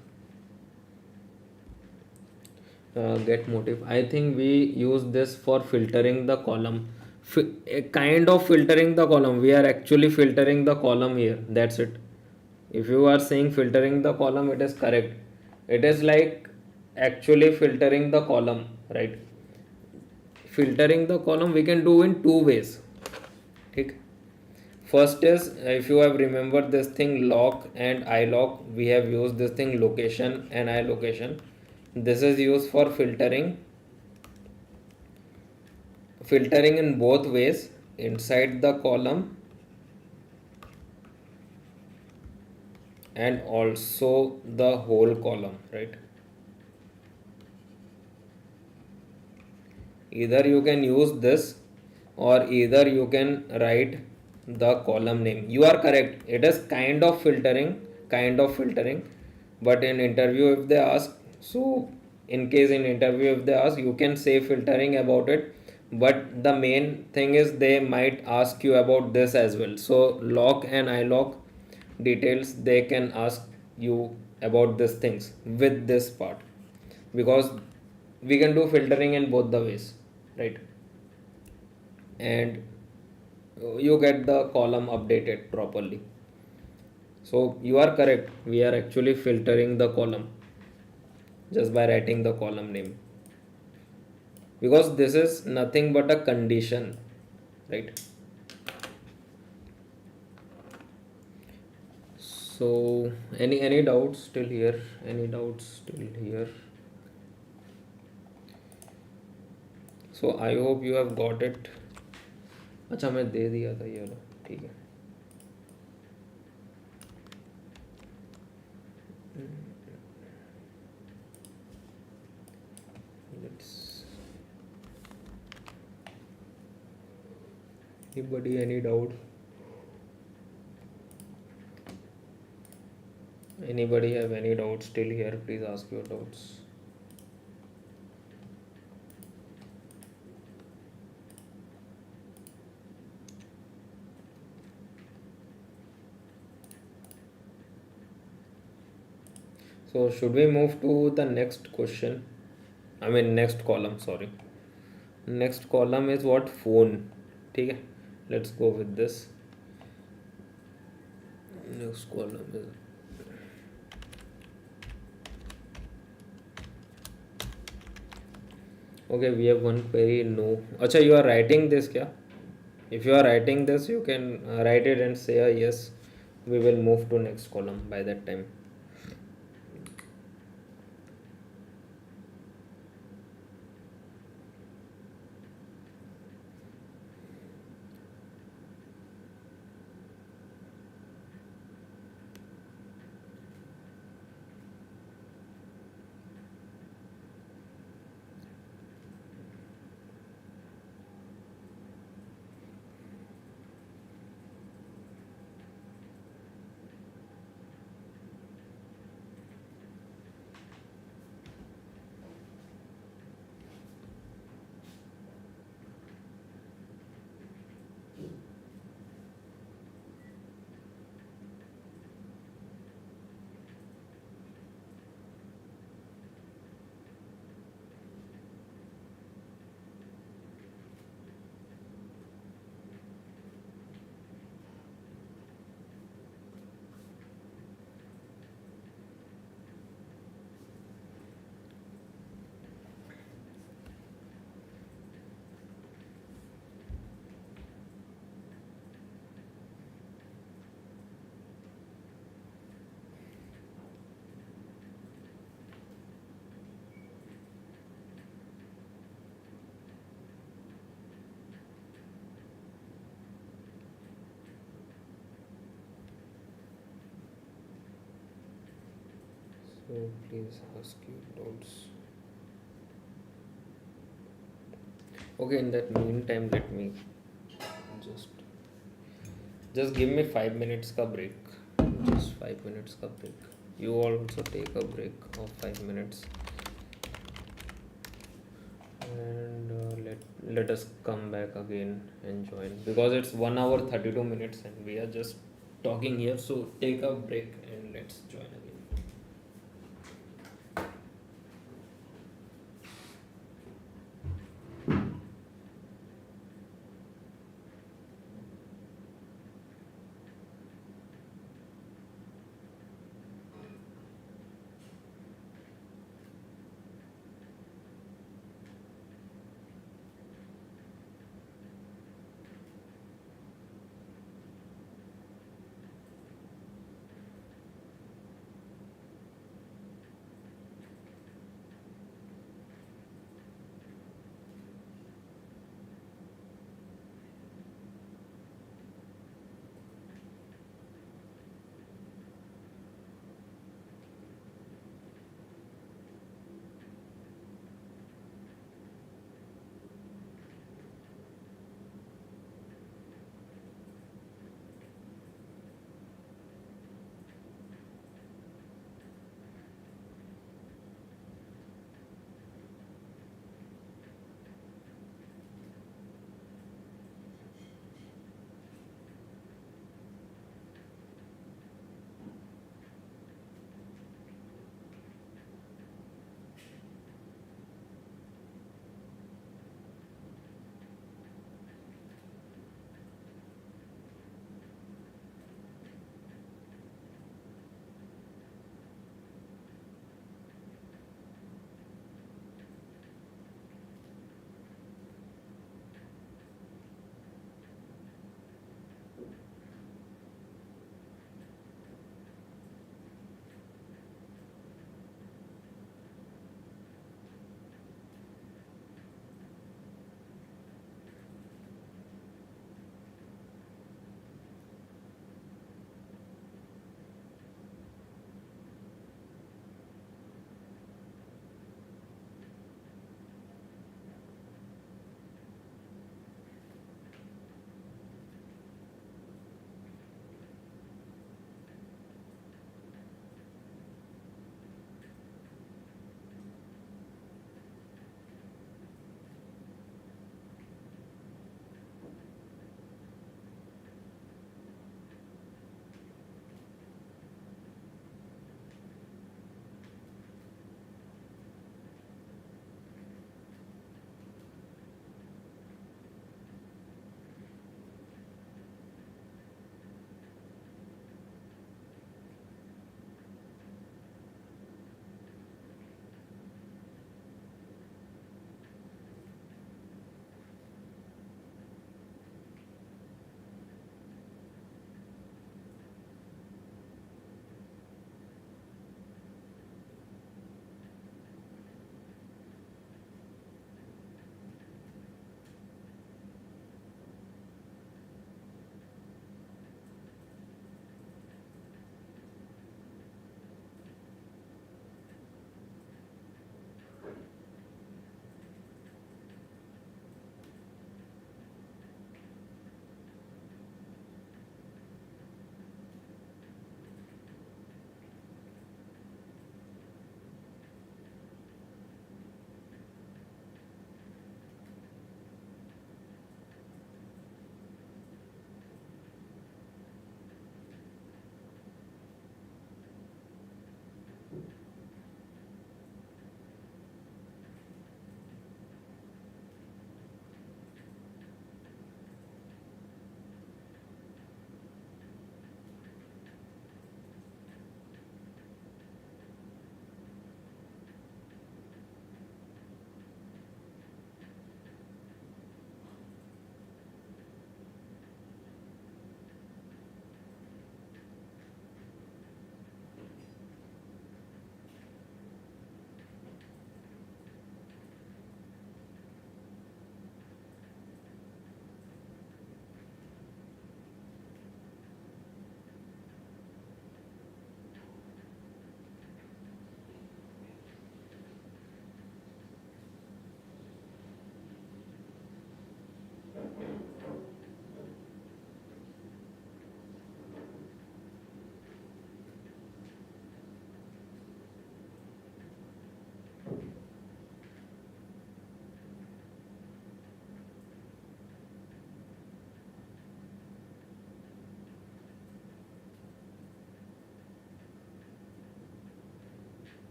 Get motive, I think we use this for filtering the column. A kind of filtering the column, we are actually filtering the column here, that's it. If you are saying filtering the column, it is correct. It is like actually filtering the column, right? Filtering the column we can do in two ways. Okay. First is, if you have remembered this thing lock and iLock, we have used this thing location and iLocation. This is used for filtering in both ways, inside the column and also the whole column, right? Either you can use this, or either you can write the column name. You are correct, it is kind of filtering. But in interview if they ask, so in case in interview if they ask, you can say filtering about it. But the main thing is they might ask you about this as well. So lock and iLock details, they can ask you about these things with this part, because we can do filtering in both the ways, right? And you get the column updated properly. So you are correct, we are actually filtering the column just by writing the column name, because this is nothing but a condition, right? So any doubts still here? Any doubts still here? So I hope you have got it. अच्छा मैं दे दिया था ये वाला, ठीक है. Let's. Anybody any doubt? Anybody have any doubts still here? Please ask your doubts. So should we move to the next question? I mean next column, sorry. Next column is what? Phone. ठीक है. Let's go with this. Next column is. Okay, we have one query. No. अच्छा, you are writing this क्या? If you are writing this, you can write it and say yes. We will move to next column by that time. So please ask you loads. Okay, in that meantime, let me just give me 5 minutes ka break. Just 5 minutes ka break. You all also take a break of 5 minutes, and let us come back again and join, because it's 1 hour 32 minutes and we are just talking here. So take a break and let's join again.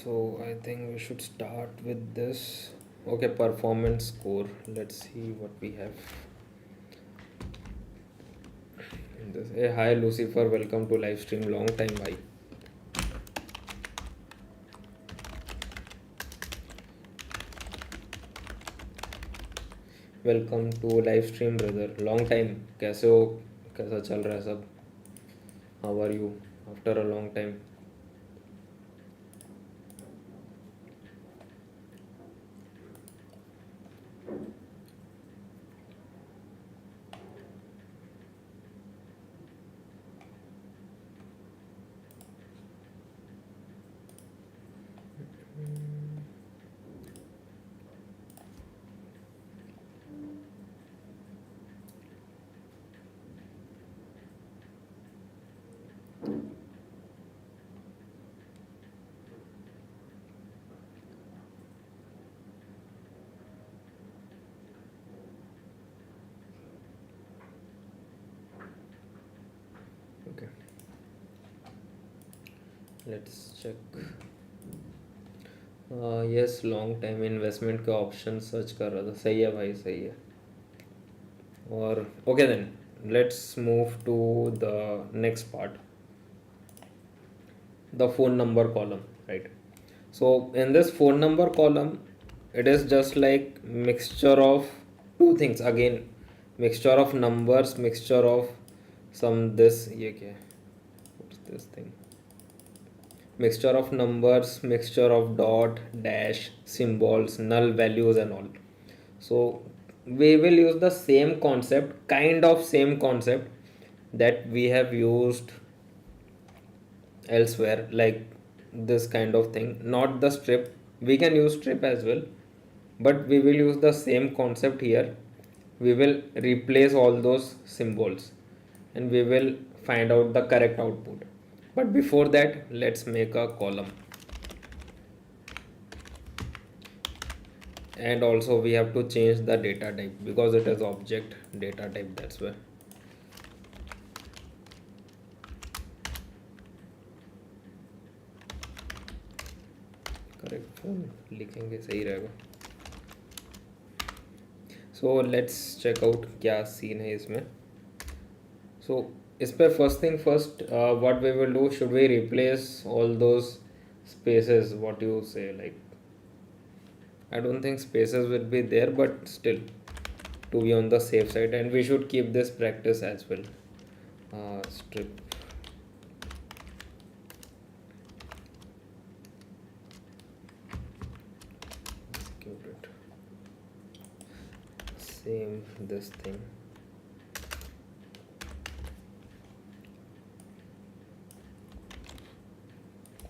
So I think we should start with this. Okay, performance score. Let's see what we have in this. Hey, hi Lucifer, welcome to live stream. Long time, bhai. Welcome to live stream brother. Long time. कैसे हो? कैसा चल रहा है सब? How are you after a long time? Okay, let's check. Yes, long time. Investment के option search कर रहा था. सही है भाई, सही है. और okay then let's move to the next part, the phone number column, right? So in this phone number column, it is just like mixture of two things again. Mixture of numbers, mixture of some this ये क्या है? What's this thing? Mixture of numbers, mixture of dot, dash, symbols, null values and all. So we will use the same concept, kind of same concept that we have used elsewhere, like this kind of thing. Not the strip, we can use strip as well, but we will use the same concept here. We will replace all those symbols and we will find out the correct output. But before that, let's make a column. And also we have to change the data type because it is object data type, that's why. Correct लिखेंगे सही रहेगा. So let's check out क्या scene है इसमें. So इस पे first thing first, what we will do, should we replace all those spaces, what you say, like I don't think spaces will be there, but still to be on the safe side, and we should keep this practice as well. Strip execute it. Same this thing.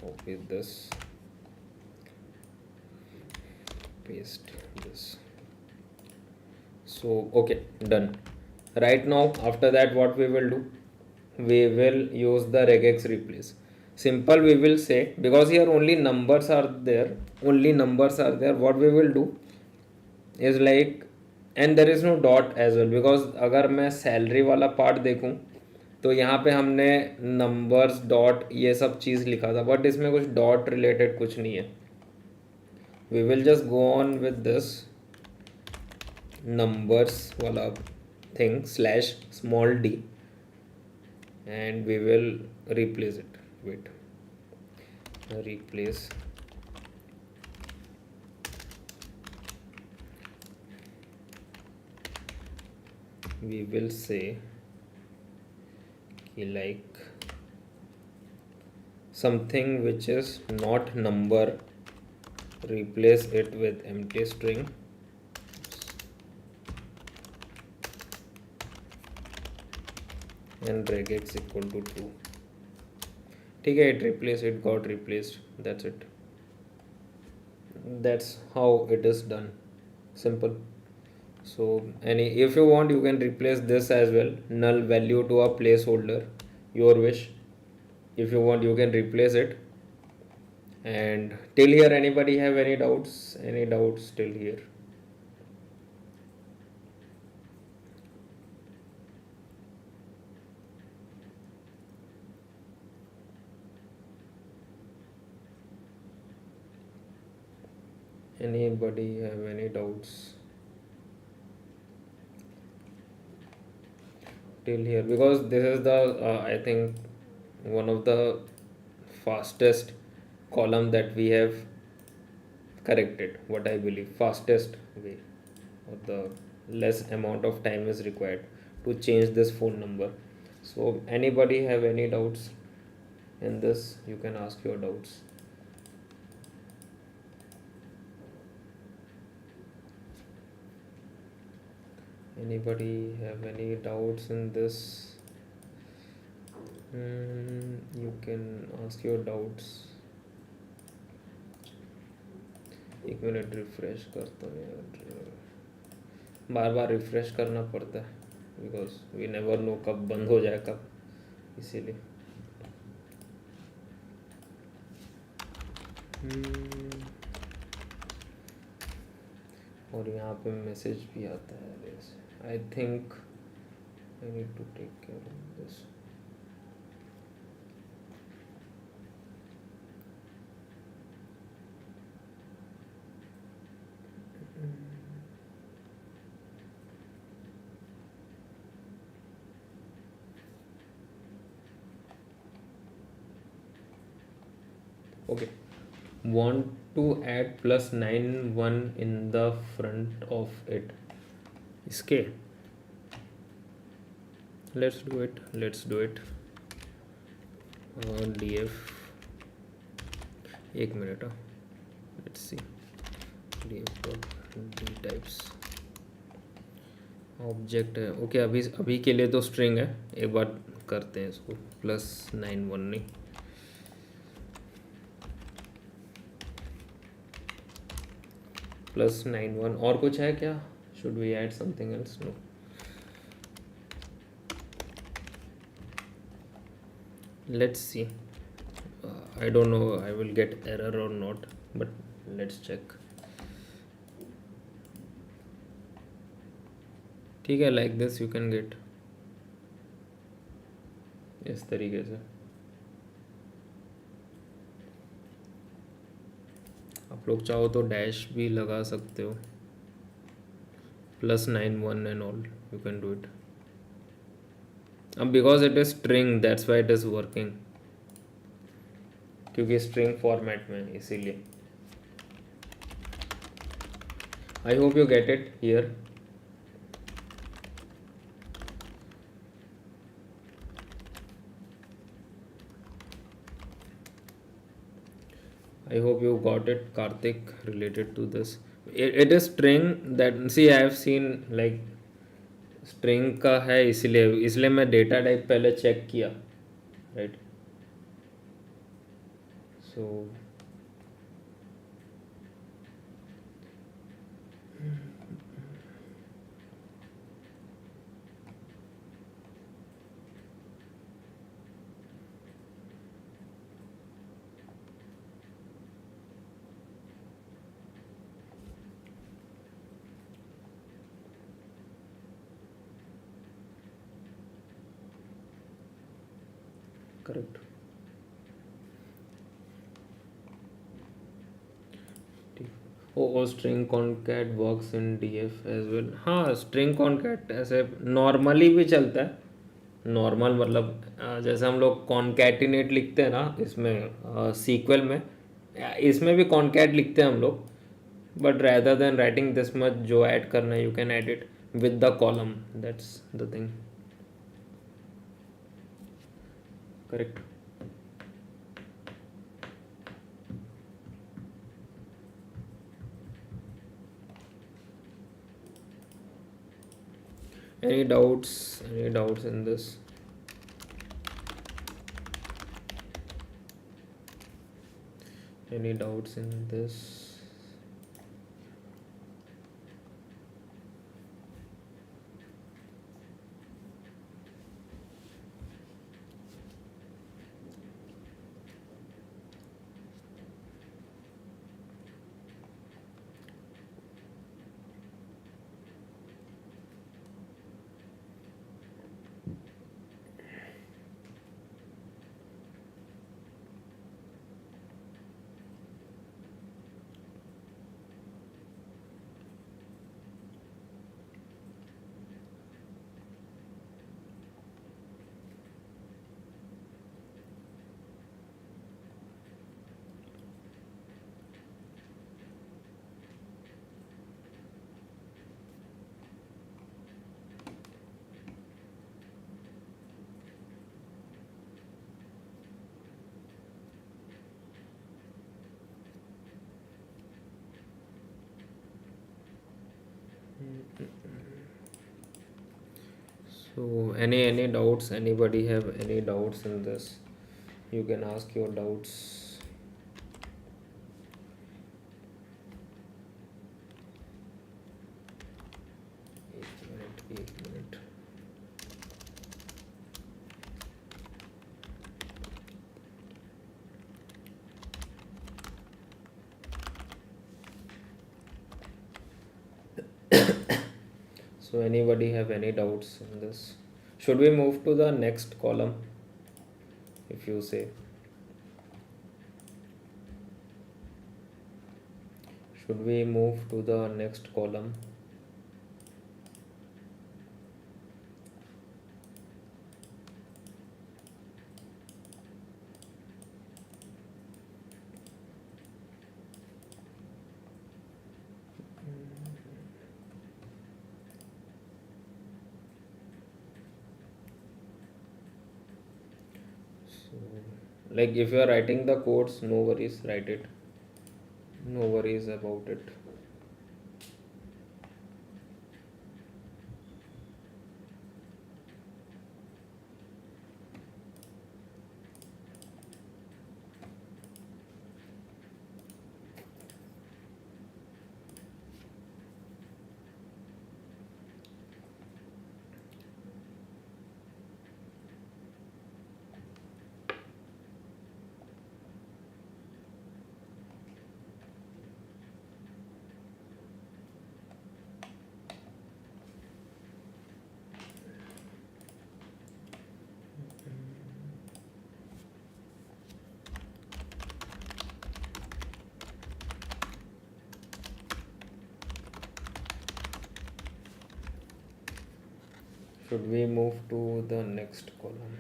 Copy this, paste this. So okay, done. Right now, after that, what we will do, we will use the regex replace. Simple, we will say, because here only numbers are there, what we will do is like, and there is no dot as well, because अगर मैं salary वाला part देखूं तो यहाँ पे हमने numbers dot ये सब चीज़ लिखा था, बट इसमें कुछ डॉट रिलेटेड कुछ नहीं है. We will just go on with this numbers wala thing slash small d, and we will replace it. Wait, replace we will say like something which is not number, replace it with empty string, and regex equal to true. ठीक है, it got replaced, that's it. That's how it is done. Simple. So if you want, you can replace this as well, null value to a placeholder, your wish. If you want, you can replace it. And till here, anybody have any doubts till here? Anybody have any doubts till here? Because this is the I think one of the fastest column that we have corrected, what I believe fastest way, or the less amount of time is required to change this phone number. So anybody have any doubts in this, you can ask your doubts. Anybody have any doubts in this? You can ask your doubts. एक minute refresh करता हूँ यार, बार बार refresh करना पड़ता है because we never know कब बंद हो जाए कब, इसीलिए। और यहाँ पे मैसेज भी आता है, I think I need to take care of this. Okay, want to add +91 in the front of it. इसके let's do it. df, एक minute, let's see, df d types object है। ओके, अभी के लिए तो स्ट्रिंग है, एक बार करते हैं इसको +91 नहीं, +91 और कुछ है क्या? Should we add something else? No. Let's see, I don't know I will get error और नॉट, बट लेट्स चेक। ठीक है, like this you can get, इस तरीके से आप लोग चाहो तो डैश भी लगा सकते हो, +91 and all you can do it. अब because it is string that's why it is working, क्योंकि स्ट्रिंग फॉर्मेट में, इसीलिए। I hope you get it here. I hope you got it, Karthik, related to this. It is string that, see, I have seen like string का है, इसलिए मैं data type पहले check किया, right? So correct. Oh string concat works in df as well. हाँ, string concat ऐसे normally भी चलता है। नॉर्मल मतलब जैसे हम लोग कॉन्कैटिनेट लिखते हैं ना इसमें, सीक्वल में, इसमें भी कॉन्कैट लिखते हैं हम लोग, but rather than writing this much जो ऐड करना है, you can add it with the column, that's the thing. Correct. Any doubts in this? Any doubts in this? So any doubts? Anybody have any doubts in this? You can ask your doubts. 8 minute, 8 minute. So anybody have any doubts in this? Should we move to the next column? If you say, should we move to the next column? So, like if you are writing the codes, no worries, write it. No worries about it. Should we move to the next column?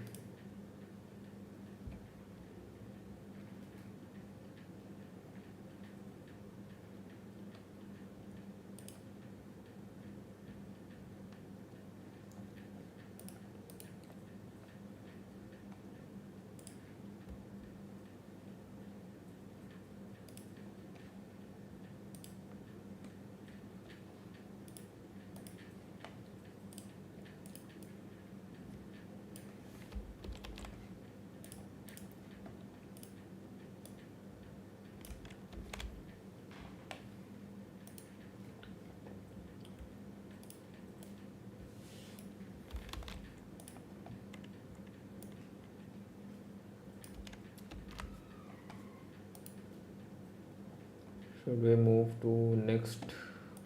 Should we move to next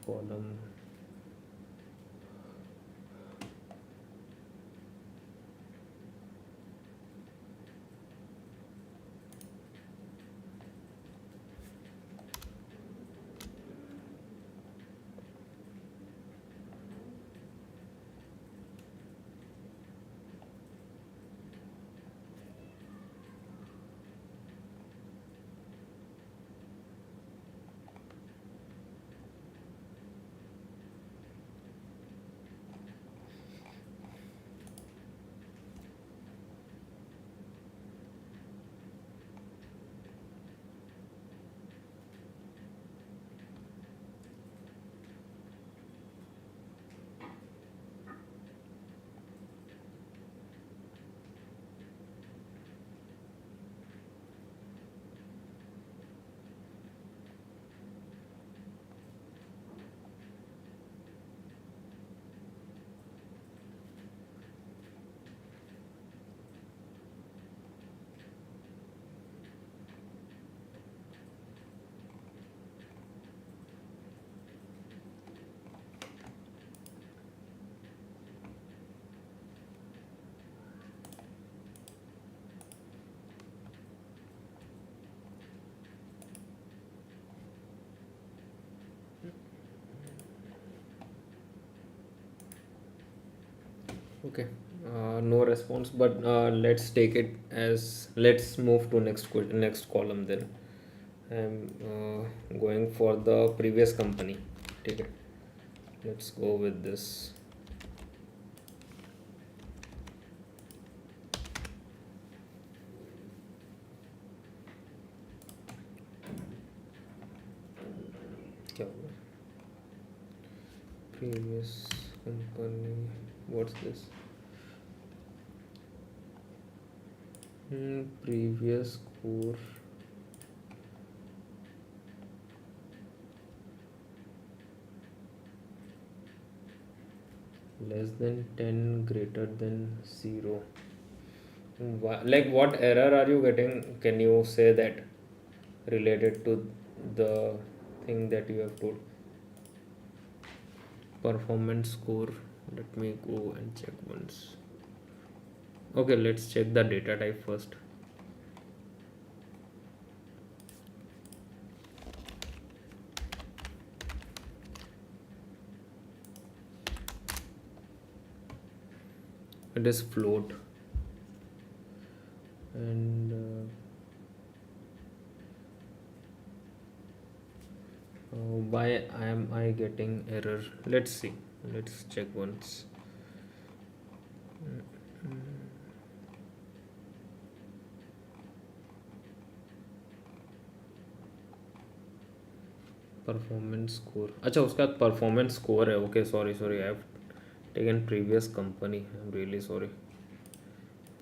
column? Okay, no response, but let's take it as let's move to next column then. I'm going for the previous company. Take it. Let's go with this. क्या होगा? previous company. What's this? Previous score less than 10, greater than 0. Like what error are you getting? Can you say that related to the thing that you have told? Performance score. Let me go and check once. Okay, let's check the data type first. It is float. And why am I getting error? Let's see. Let's check once. Performance score, अच्छा उसका performance score है. Okay sorry I have taken previous company. I am really sorry.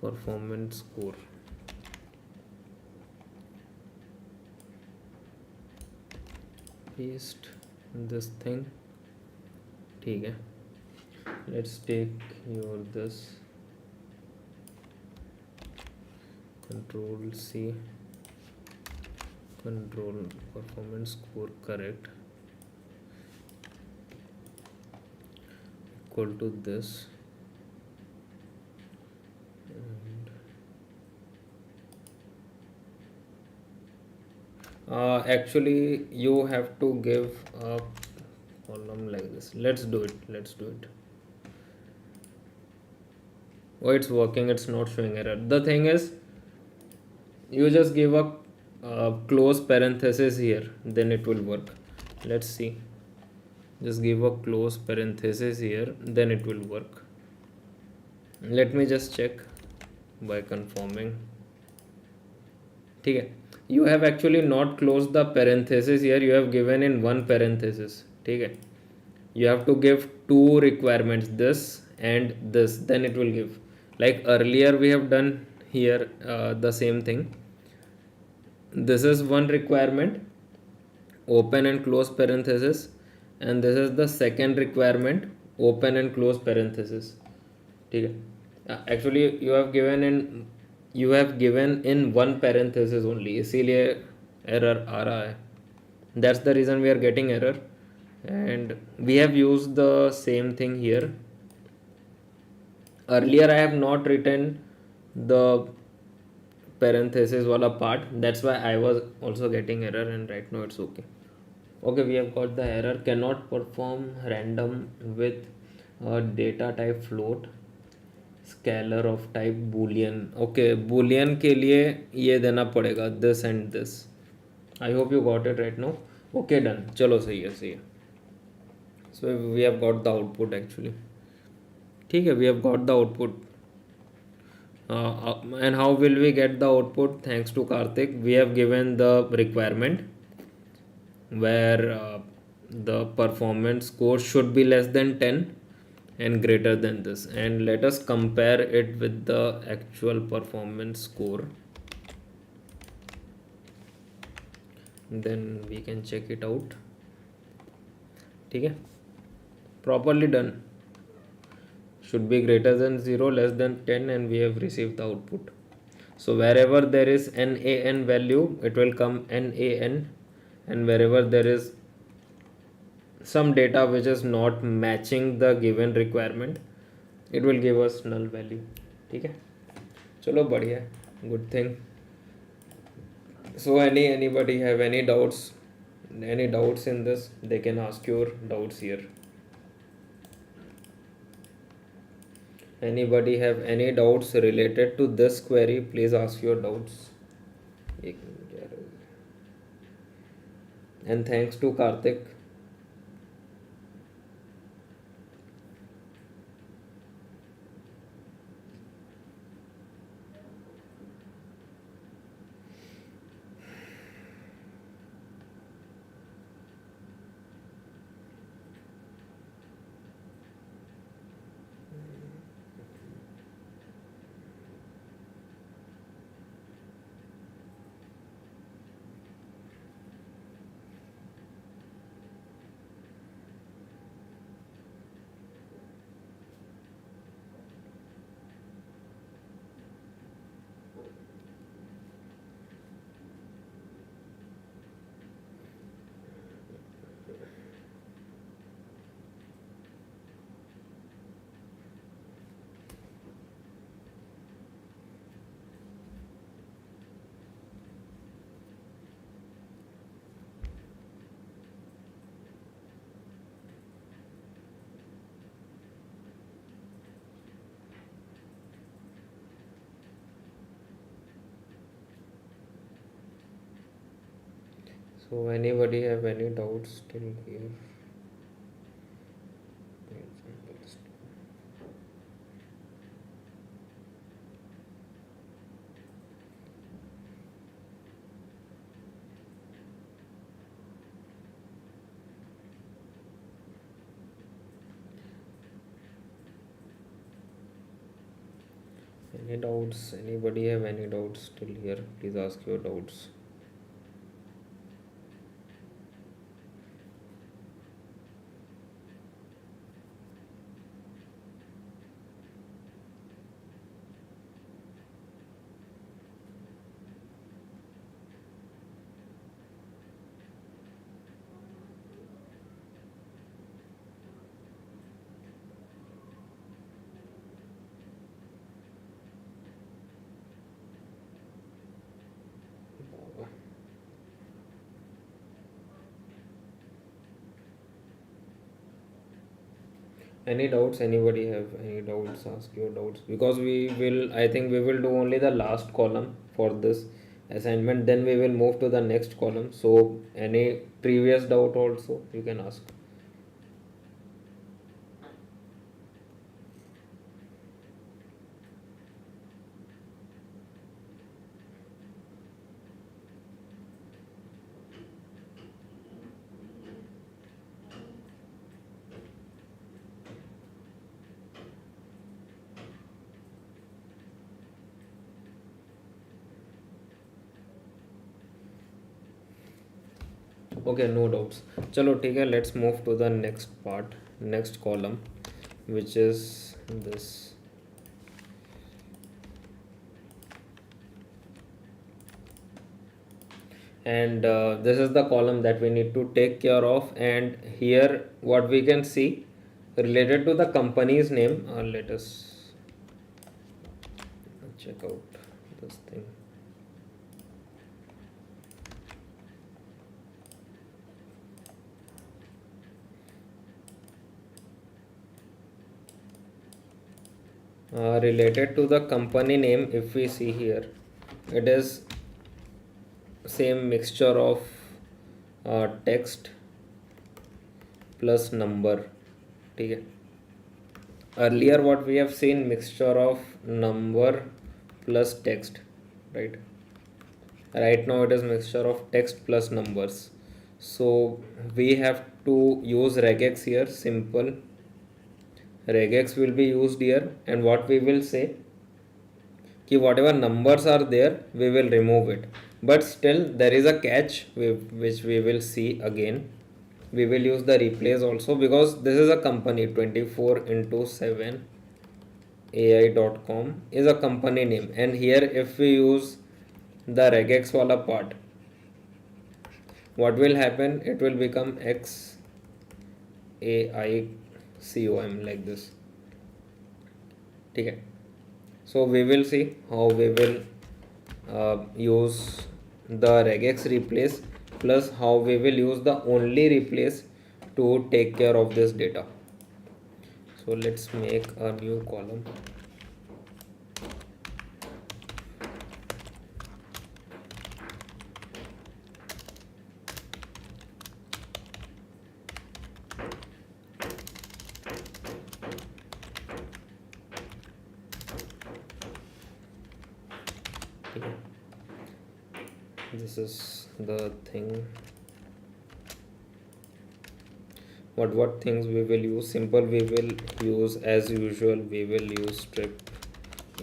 Performance score, paste this thing. ठीक है, let's take your this control C, control performance score correct equal to this, and actually you have to give a column like this. Let's do it. Oh, it's working. It's not showing error. The thing is, you just give a close parenthesis here, then it will work. Let's see. Just give a close parenthesis here, then it will work. Let me just check by confirming. ठीक है, you have actually not closed the parenthesis here, you have given in one parenthesis. ठीक है, you have to give two requirements, this and this, then it will give. Like earlier we have done here the same thing. This is one requirement, open and close parenthesis, and this is the second requirement, open and close parenthesis. ठीक है, actually you have given in one parenthesis only, इसीलिए error आ रहा है. That's the reason we are getting error, and we have used the same thing here. Earlier I have not written the parenthesis wala part, that's why I was also getting error, and right now it's okay. Okay, we have got the error, cannot perform random with data type float, scalar of type boolean. Okay, boolean के लिए ये देना पड़ेगा, this and this. I hope you got it right now. Okay, done. चलो सही है. So we have got the output actually. ठीक है, we have got the output. And how will we get the output? Thanks to Karthik, we have given the requirement where the performance score should be less than 10 and greater than this, and let us compare it with the actual performance score, then we can check it out. ठीक है, properly done. Should be greater than 0, less than 10, and we have received the output. So wherever there is NaN value, it will come NaN, and wherever there is some data which is not matching the given requirement, it will give us null value. ठीक है, चलो बढ़िया, good thing. So anybody have any doubts in this, they can ask your doubts here. Anybody have any doubts related to this query, please ask your doubts. And thanks to Karthik. So anybody have any doubts till here? Any doubts? Anybody have any doubts till here? Please ask your doubts. Any doubts? Anybody have any doubts? Ask your doubts, because I think we will do only the last column for this assignment. Then we will move to the next column. So, any previous doubt also you can ask. Okay, no doubts. चलो ठीक है, let's move to the next part, next column, which is this. And this is the column that we need to take care of. And here what we can see related to the company's name, let us check out this thing. Related to the company name, if we see here, it is same mixture of text plus number. ठीक है. Earlier what we have seen, mixture of number plus text, right? Right now it is mixture of text plus numbers. So we have to use regex here. Simple regex will be used here, and what we will say कि whatever numbers are there we will remove it, but still there is a catch which we will see again. We will use the replace also, because this is a company. 24 into 7 ai.com is a company name, and here if we use the regex wala part, what will happen, it will become x a I com like this. ठीक है. So we will see how we will use the regex replace, plus how we will use the only replace to take care of this data. So let's make a new column. This is the thing. What things we will use? Simple, we will use as usual, we will use strip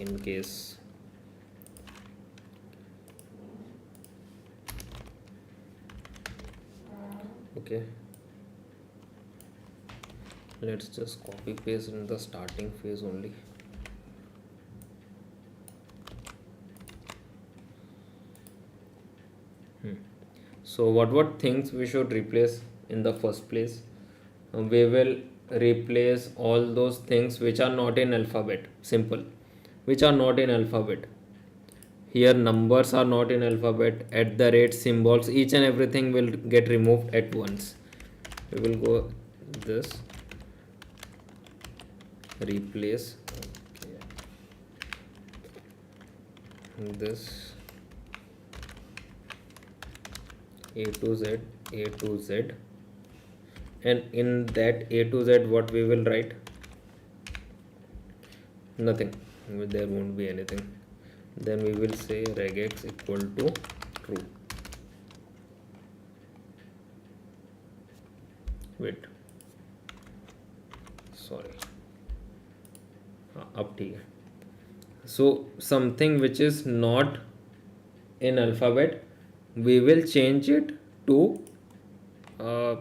in case. Okay, let's just copy paste in the starting phase only. So what things we should replace in the first place? We will replace all those things which are not in alphabet. Simple, which are not in alphabet. Here numbers are not in alphabet. At the rate, symbols, each and everything will get removed at once. We will go this replace. Okay. This A to Z, A to Z, and in that A to Z what we will write? Nothing. There won't be anything. Then we will say regex equal to true. Wait, sorry. अब ठीक है. So something which is not in alphabet, we will change it to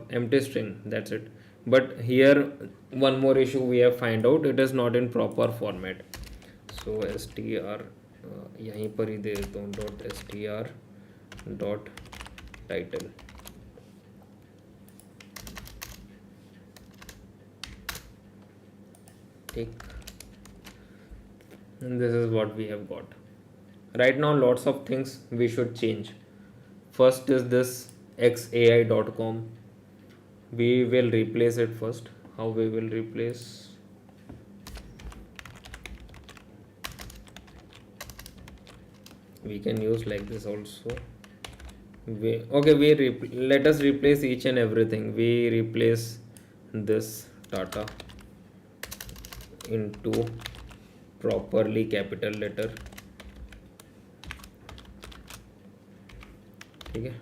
empty string. That's it. But here one more issue we have find out, it is not in proper format. So str यहीं पर ही दे देता हूँ dot str dot title. ठीक. And this is what we have got. Right now lots of things we should change. First is this xai.com. We will replace it first. How we will replace? We can use like this also. Let us replace each and everything. We replace this data into properly capital letter. Okay.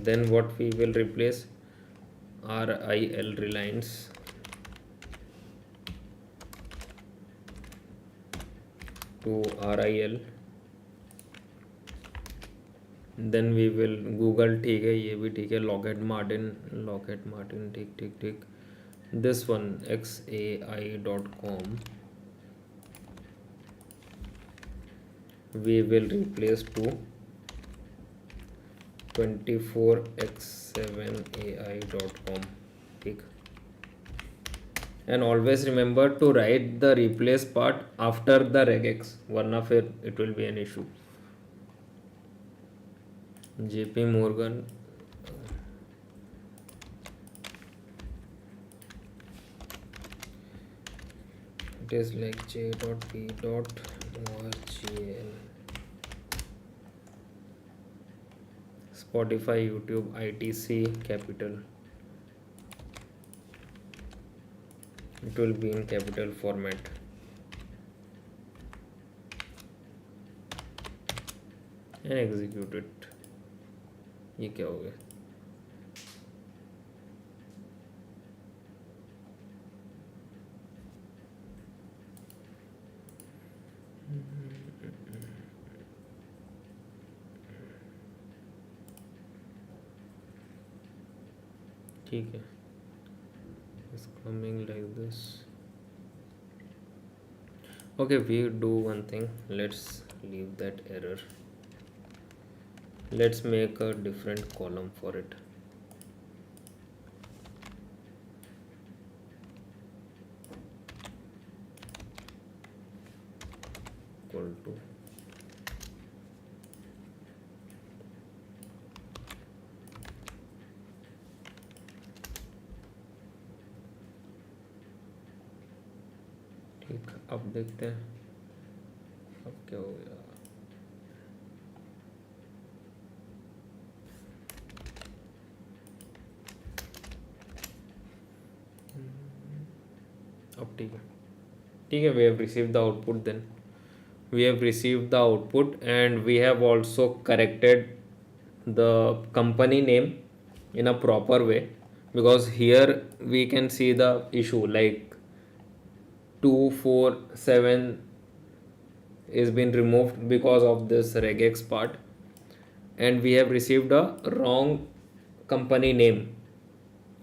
Then what we will replace? RIL, Reliance, to RIL. Then we will Google. ठीक है, ये भी ठीक है. Lockheed Martin, ठीक. This one xai.com we will replace to 24x7ai.com. ठीक. And always remember to write the replace part after the regex, वरना फिर it will be an issue. JP Morgan, it is like j.p.morgl. Spotify, YouTube, ITC, capital. It will be in capital format. And execute it. ये क्या हो गया? ठीक है. It's coming like this. Okay, we do one thing. Let's leave that error. Let's make a different column for it. Equal to ठीक. अब देखते हैं अब क्या हो गया. अब ठीक है. We have received the output. Then we have received the output and we have also corrected the company name in a proper way, because here we can see the issue like 247 is been removed because of this regex part, and we have received a wrong company name.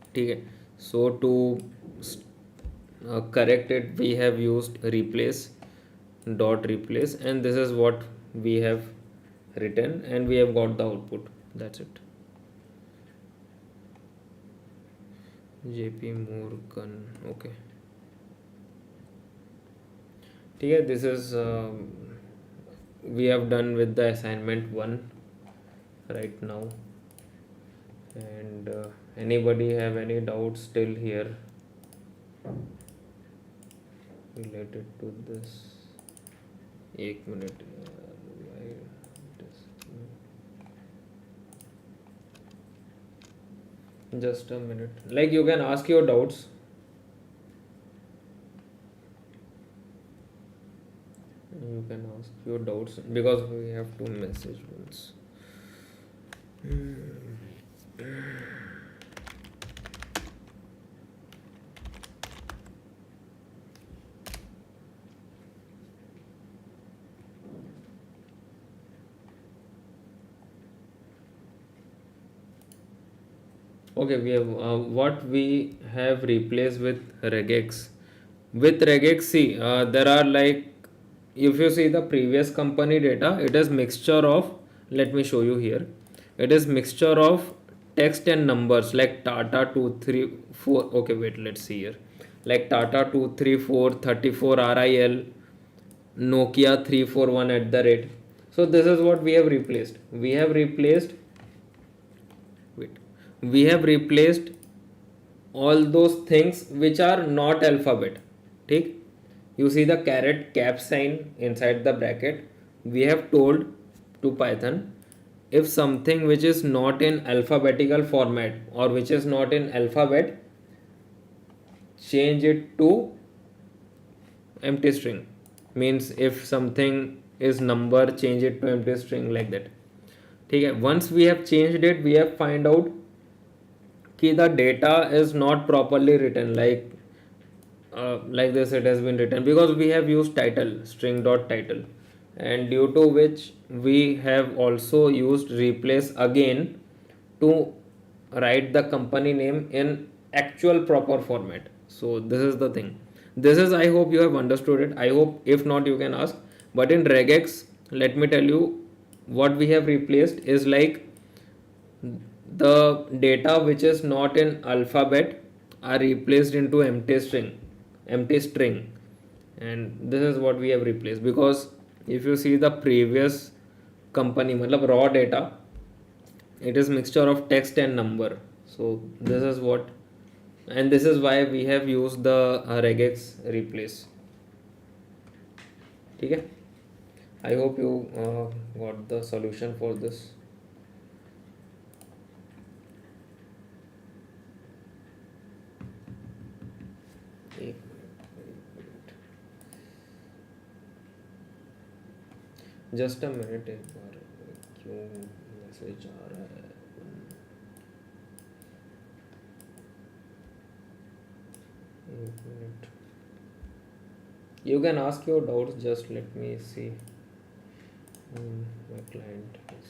Okay, so to correct it, we have used replace, and this is what we have written, and we have got the output. That's it. JP Morgan. Okay. Okay, this is we have done with the assignment 1 right now. And anybody have any doubts till here related to this? 1 minute. Just a minute. Like you can ask your doubts. You can ask your doubts because we have to message once. Okay, we have what we have replaced with regex. With regex, see, there are like if you see the previous company data, it is mixture of. Let me show you here. It is mixture of text and numbers like Tata 234. Okay, wait, let's see here. Like Tata 234 34 RIL, Nokia 341 at the rate. So this is what we have replaced. Wait, we have replaced all those things which are not alphabet. Take, you see the caret cap sign inside the bracket. We have told to Python, if something which is not in alphabetical format or which is not in alphabet, change it to empty string. Means if something is number, change it to empty string, like that. ठीक है, once we have changed it, we have find out कि the data is not properly written, like this it has been written because we have used title string dot title, and due to which we have also used replace again to write the company name in actual proper format. So this is the thing. This is, I hope you have understood it. I hope, if not you can ask. But in regex, let me tell you what we have replaced is like the data which is not in alphabet are replaced into empty string, and this is what we have replaced. Because if you see the previous company matlab raw data, it is mixture of text and number. So this is what, and this is why we have used the regex replace. Okay, I hope you got the solution for this. एक minute, just a minute, एक बार क्यों message आ रहा है? एक minute, you can ask your doubts, just let me see. My client is,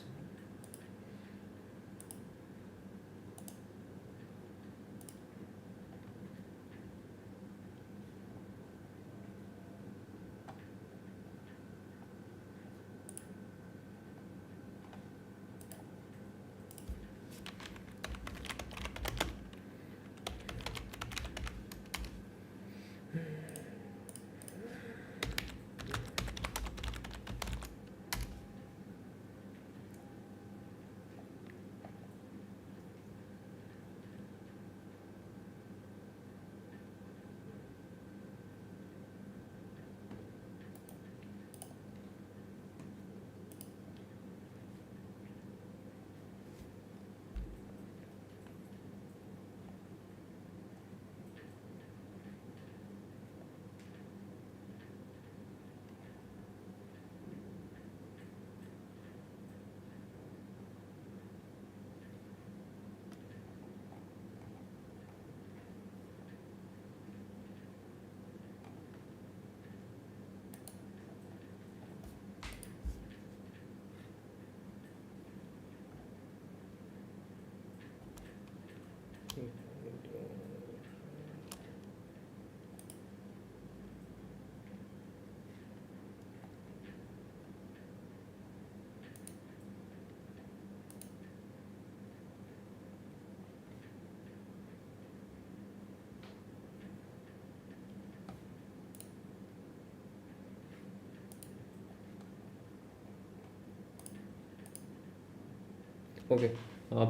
ओके,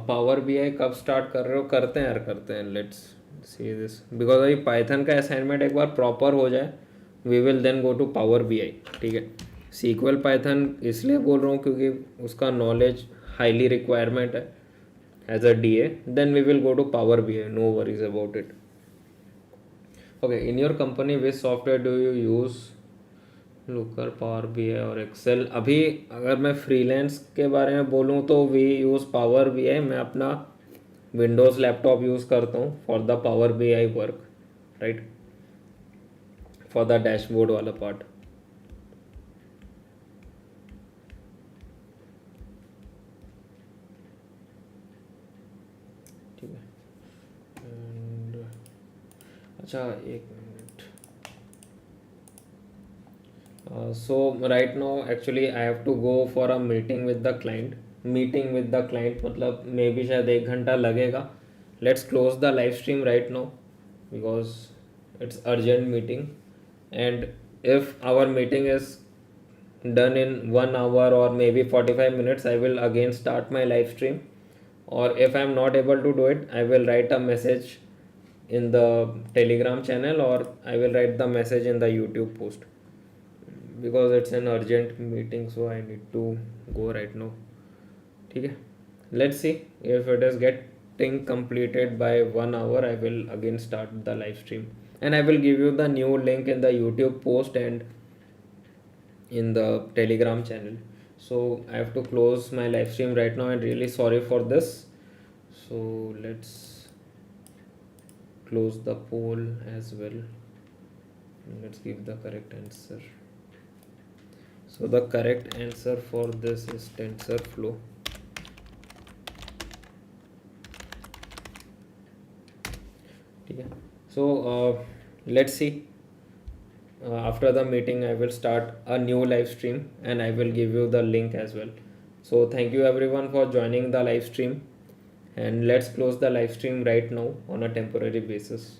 power B I कब start कर रहे हो? करते हैं यार, करते हैं, लेट्स सी दिस। बिकॉज अभी पाइथन का असाइनमेंट एक बार प्रॉपर हो जाए, we will then go to power B I. ठीक है, सीक्वल पाइथन इसलिए बोल रहा हूँ क्योंकि उसका नॉलेज हाईली रिक्वायरमेंट है, as a DA, then we will go to Power BI. No worries about it. Okay, in your company, which software do you use? Looker power B I और Excel. अभी अगर मैं freelance के बारे में बोलूँ तो we use power B I. मैं अपना विंडोज़ लैपटॉप यूज़ करता हूँ for the power B I work, right, for the dashboard वाला पार्ट. ठीक है. एंड अच्छा एक minute. So right now actually I have to go for a meeting with the client. Meeting with the client मतलब maybe शायद 1 घंटा लगेगा. Let's close the live stream right now because it's urgent meeting. And if our meeting is done in 1 hour or maybe 45 minutes, I will again start my live stream. Or if I'm not able to do it, I will write a message in the Telegram channel, or I will write the message in the YouTube post because it's an urgent meeting, so I need to go right now. ठीक है. Let's see if it is getting completed by 1 hour. I will again start the live stream, and I will give you the new link in the YouTube post and in the Telegram channel. So I have to close my live stream right now, and really sorry for this. So let's close the poll as well. Let's give the correct answer. So the correct answer for this is TensorFlow. Okay. So let's see. After the meeting, I will start a new live stream and I will give you the link as well. So thank you everyone for joining the live stream, and let's close the live stream right now on a temporary basis.